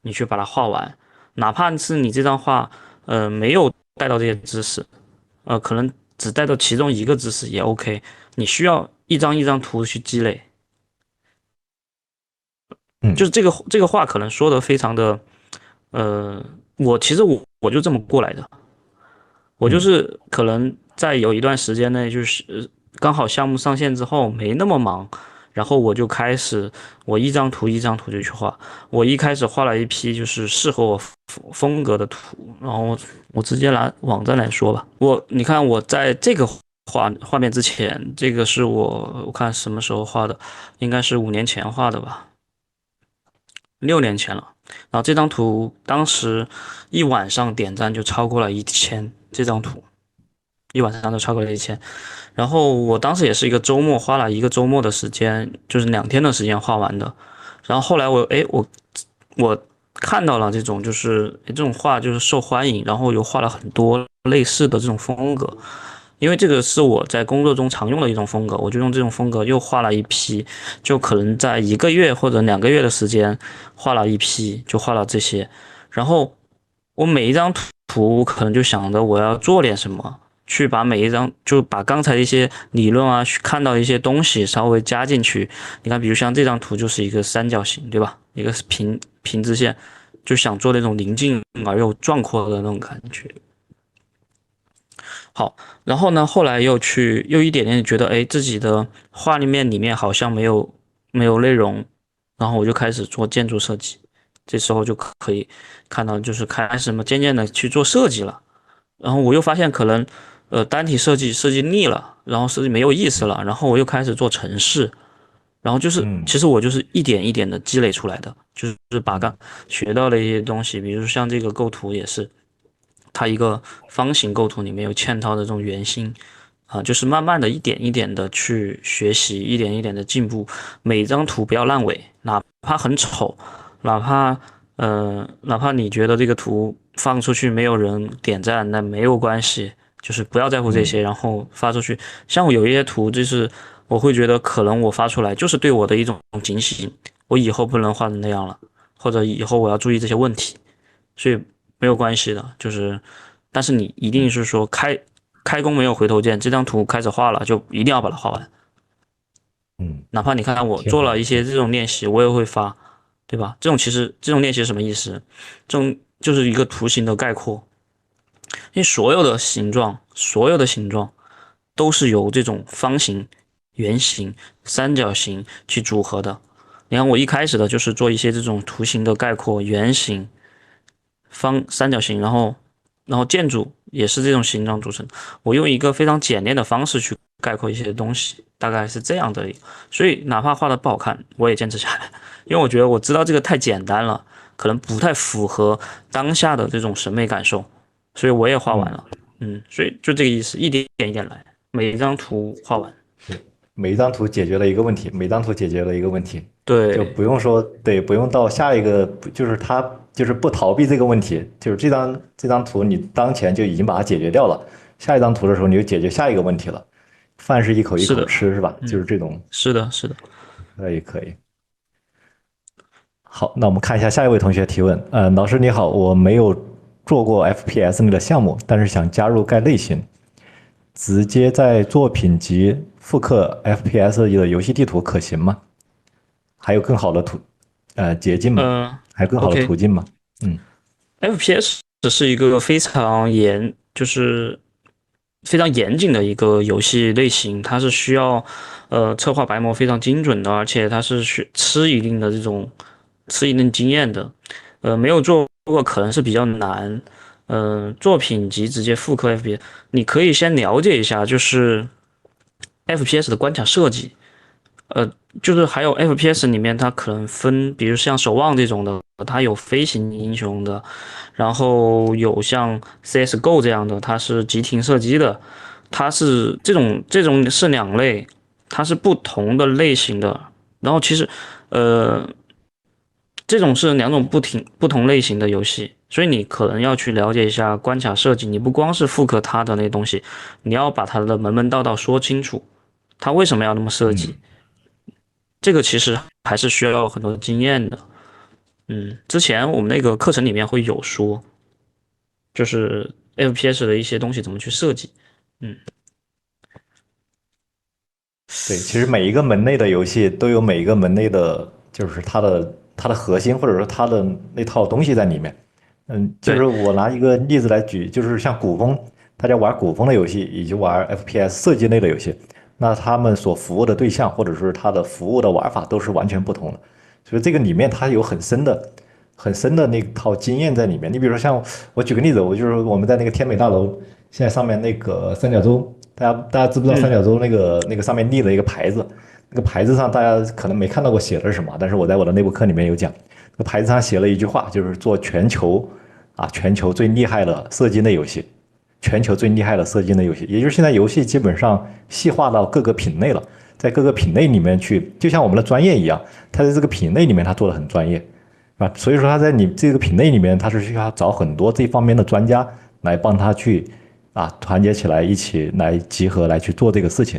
你去把它画完，哪怕是你这张画，没有带到这些知识，可能只带到其中一个知识也 OK，你需要一张一张图去积累。就嗯是这个话可能说的非常的，呃，其实我就这么过来的，我就嗯是可能在有一段时间内，就是刚好项目上线之后没那么忙，然后我就开始我一张图一张图就去画，我一开始画了一批就是适合我风格的图，然后我直接拿网站来说吧，你看我在这个画面之前，这个是我看什么时候画的，应该是5年前画的吧。6年前了。然后这张图当时一晚上点赞就超过了1000，这张图一晚上就超过了1000。然后我当时也是一个周末，花了一个周末的时间，就是2天的时间画完的。然后后来我看到了这种这种画就是受欢迎，然后又画了很多类似的这种风格。因为这个是我在工作中常用的一种风格，我就用这种风格又画了一批，就可能在1个月或者2个月的时间画了一批，就画了这些。然后我每一张图可能就想着我要做点什么，去把每一张就把刚才的一些理论啊，看到的一些东西稍微加进去。你看，比如像这张图就是一个三角形，对吧？一个是平直线，就想做那种宁静而又壮阔的那种感觉。好，然后呢，后来又一点点觉得，哎，自己的画里面好像没有内容，然后我就开始做建筑设计，这时候就可以看到，就是开始嘛，渐渐的去做设计了。然后我又发现可能，单体设计腻了，然后设计没有意思了，然后我又开始做城市，然后就是嗯其实我就是一点一点的积累出来的，就是把嗯刚学到的一些东西，比如像这个构图也是。它一个方形构图里面有嵌套的这种圆心啊，就是慢慢的一点一点的去学习，一点一点的进步。每张图不要烂尾，哪怕很丑，哪怕你觉得这个图放出去没有人点赞，那没有关系，就是不要在乎这嗯些，然后发出去。像我有一些图，就是我会觉得可能我发出来就是对我的一种警醒，我以后不能画成那样了，或者以后我要注意这些问题。所以没有关系的，就是，但是你一定嗯是说开弓没有回头箭，这张图开始画了，就一定要把它画完，嗯，哪怕你看我挺好的。做了一些这种练习，我也会发，对吧？这种其实这种练习是什么意思？这种就是一个图形的概括，因为所有的形状都是由这种方形、圆形、三角形去组合的。你看我一开始的就是做一些这种图形的概括，圆形、三角形，然后建筑也是这种形状组成。我用一个非常简练的方式去概括一些东西，大概是这样的。所以哪怕画的不好看，我也坚持下来，因为我觉得我知道这个太简单了，可能不太符合当下的这种审美感受，所以我也画完嗯，了。所以就这个意思，一点一点来，每一张图画完。对，每一张图解决了一个问题，每张图解决了一个问题，就对，不用说，对，不用到下一个，就是他就是不逃避这个问题，就是这张图你当前就已经把它解决掉了，下一张图的时候你就解决下一个问题了。饭是一口一是的，口吃，是吧？就是这种，是的，是的。可以可以。好，那我们看一下下一位同学提问。老师你好，我没有做过 FPS 类的项目，但是想加入该类型，直接在作品集复刻 FPS 的游戏地图可行吗？还有更好的捷径吗？嗯、还有更好的 OK，途径吗？嗯 FPS 是一个就是非常严谨的一个游戏类型，它是需要策划白模非常精准的，而且它是吃一定经验的。没有做过可能是比较难。作品集直接复刻 FPS，你可以先了解一下，就是 FPS 的关卡设计。呃，就是还有 FPS 里面它可能分，比如像守望这种的，它有飞行英雄的，然后有像 CS:GO 这样的，它是急停射击的，它是这种是两类，它是不同的类型的。然后其实，呃，这种是两种不同类型的游戏，所以你可能要去了解一下关卡设计。你不光是复刻它的那东西，你要把它的门门道道说清楚，它为什么要那么设计。嗯，这个其实还是需要很多经验的。之前我们那个课程里面会有说，就是 FPS 的一些东西怎么去设计。嗯，对，其实每一个门类的游戏都有每一个门类的，就是它的核心或者说它的那套东西在里面。就是对，我拿一个例子来举，就是像古风，大家玩古风的游戏以及玩 FPS 射击类的游戏，那他们所服务的对象或者是它的服务的玩法都是完全不同的。所以这个里面它有很深的那套经验在里面。你比如说像我举个例子，我就是我们在那个天美大楼，现在上面那个三角洲，大家知不知道三嗯，角洲那个上面立了一个牌子？那个牌子上大家可能没看到过写的是什么，但是我在我的内部课里面有讲，那个牌子上写了一句话，就是做全球最厉害的射击类游戏，全球最厉害的射击类游戏，也就是现在游戏基本上细化到各个品类了，在各个品类里面去，就像我们的专业一样，它在这个品类里面它做的很专业，啊，所以说他在你这个品类里面，他是需要找很多这方面的专家来帮他去团结起来，一起来集合来去做这个事情。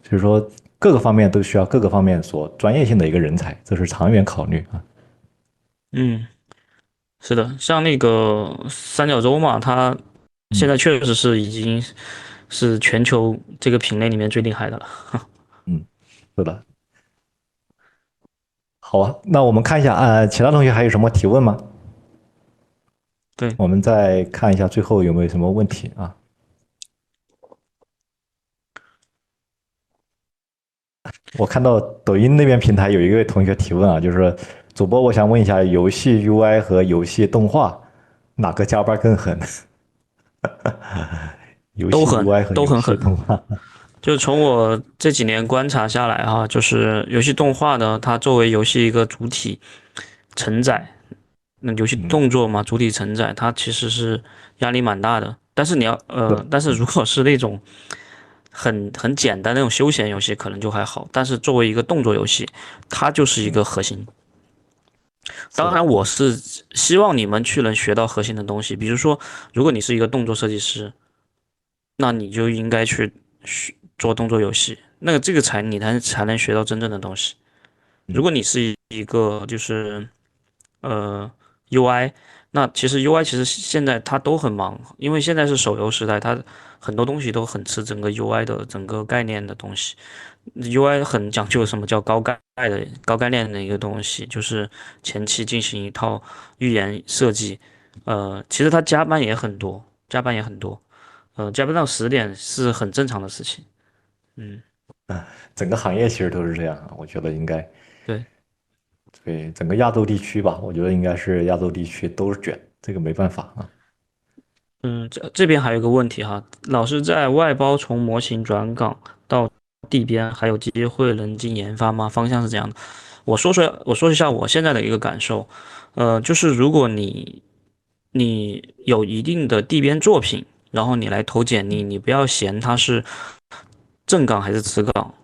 所以说各个方面都需要各个方面所专业性的一个人才，这是长远考虑啊。嗯，是的，像那个三角洲嘛，它现嗯在确实是已经是全球这个品类里面最厉害的了。嗯，是的。好啊，那我们看一下其他同学还有什么提问吗？对，我们再看一下最后有没有什么问题啊？我看到抖音那边平台有一位同学提问啊，就是主播，我想问一下，游戏 UI 和游戏动画哪个加班更狠？游戏 都很 UI 和游都很狠。戏动画，就从我这几年观察下来哈，就是游戏动画呢，它作为游戏一个主体承载，那游戏嗯，动作嘛，主体承载，它其实是压力蛮大的。但是是的，但是如果是那种很简单的那种休闲游戏，可能就还好。但是作为一个动作游戏，它就是一嗯，个核心。是的，当然，我是希望你们去能学到核心的东西。比如说，如果你是一个动作设计师，那你就应该去做动作游戏，那个这个你才能学到真正的东西。如嗯果你是一个就是呃 UI，那其实 UI 其实现在它都很忙，因为现在是手游时代，它很多东西都很吃整个 UI 的整个概念的东西。UI 很讲究什么叫高概念的一个东西，就是前期进行一套预言设计。其实它加班也很多，加班也很多。加班到10点是很正常的事情。嗯，整个行业其实都是这样啊，我觉得应该对。对整个亚洲地区吧，我觉得应该是亚洲地区都是卷，这个没办法啊。嗯，这边还有一个问题哈，老师在外包从模型转岗到地边，还有机会能进研发吗？方向是这样的。我说一下我现在的一个感受，就是如果你有一定的地边作品，然后你来投简历，你不要嫌它是正岗还是词岗，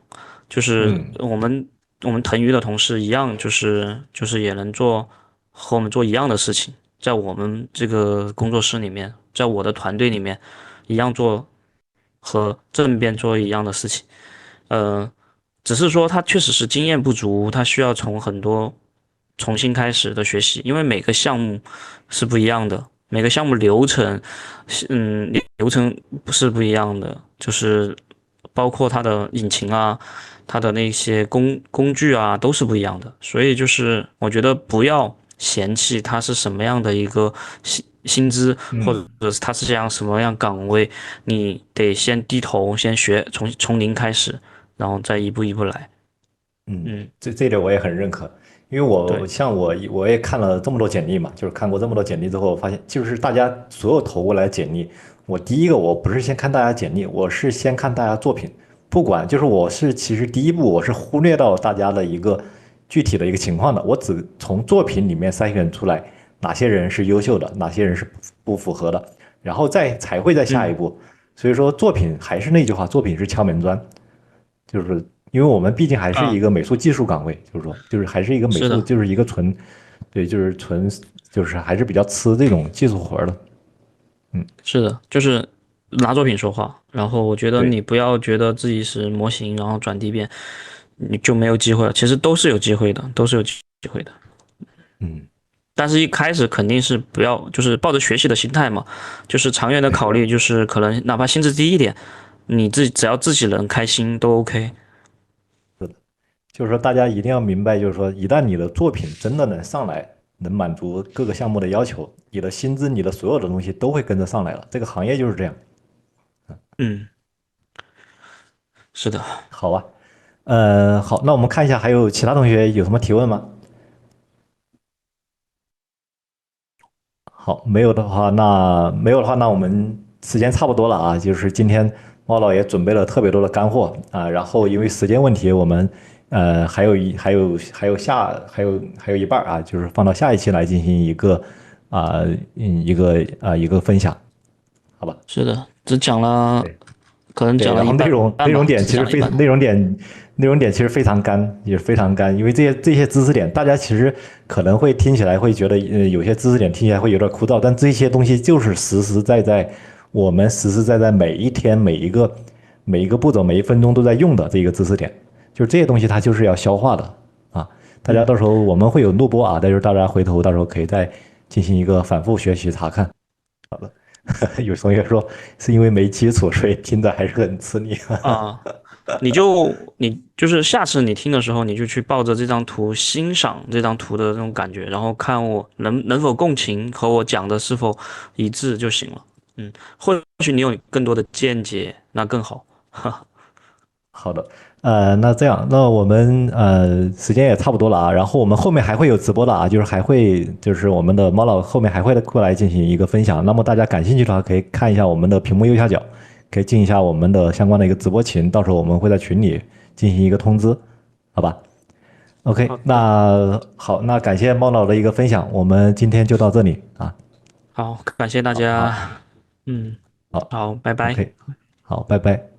就是嗯我们腾鱼的同事一样，就是也能做和我们做一样的事情，在我们这个工作室里面，在我的团队里面，一样做和正边做一样的事情。呃，只是说他确实是经验不足，他需要从很多重新开始的学习，因为每个项目是不一样的，每个项目流程，流程不是不一样的，就是包括它的引擎啊，它的那些工具啊，都是不一样的。所以就是我觉得不要嫌弃它是什么样的一个薪资，或嗯者是它是这样什么样岗位，你得先低头，先学，从零开始，然后再一步一步来。嗯，嗯，这点我也很认可，因为我对，像我也看了这么多简历嘛，就是看过这么多简历之后，发现就是大家所有投过来的简历，我第一个我不是先看大家简历，我是先看大家作品，不管就是我是其实第一步我是忽略到大家的一个具体的一个情况的，我只从作品里面筛选出来哪些人是优秀的，哪些人是不符合的，然后才会在下一嗯，步。所以说作品还是那句话，作品是敲门砖。就是因为我们毕竟还是一啊，个美术技术岗位，就是说，就是还是一个美术，是的。就是一个纯，对，就是纯，就是还是比较吃这种技术活的。嗯，是的，就是拿作品说话。然后我觉得对，你不要觉得自己是模型，然后转地变，你就没有机会了。其实都是有机会的，都是有机会的。嗯，但是一开始肯定是不要，就是抱着学习的心态嘛，就是长远的考虑，就是可能哪怕薪资低一点，你只要自己能开心都 OK。就是说大家一定要明白，就是说一旦你的作品真的能上来，能满足各个项目的要求，你的薪资、你的所有的东西都会跟着上来了。这个行业就是这样。嗯，是的，好吧，好，那我们看一下还有其他同学有什么提问吗？好，没有的话，那我们时间差不多了啊。就是今天猫老爷准备了特别多的干货啊，然后因为时间问题，我们还有一半儿啊，就是放到下一期来进行一个啊一个分享，好吧？是的，只讲了，对。对，可能讲了一然后内半半吧，容内容点只讲了一半。内容点其实非常干，也非常干，因为这些知识点，大家其实可能会听起来会觉得，有些知识点听起来会有点枯燥，但这些东西就是实实在在我们实实在在每一天每一个步骤每一分钟都在用的这个知识点，就是这些东西它就是要消化的啊。大家嗯，到时候我们会有录播啊，但是大家回头到时候可以再进行一个反复学习查看。有同学说是因为没基础，所以听着还是很吃力。啊。你就是下次你听的时候，你就去抱着这张图欣赏这张图的这种感觉，然后看我能否共情和我讲的是否一致就行了。或许你有更多的见解，那更好。哈，好的，那这样，那我们时间也差不多了啊，然后我们后面还会有直播的啊，就是还会就是我们的猫老后面还会过来进行一个分享，那么大家感兴趣的话可以看一下我们的屏幕右下角，可以进一下我们的相关的一个直播群，到时候我们会在群里进行一个通知，好吧？OK，好的，那好，那感谢猫老的一个分享，我们今天就到这里啊，好，感谢大好好家。嗯，好好，拜拜。，OK，好，拜拜。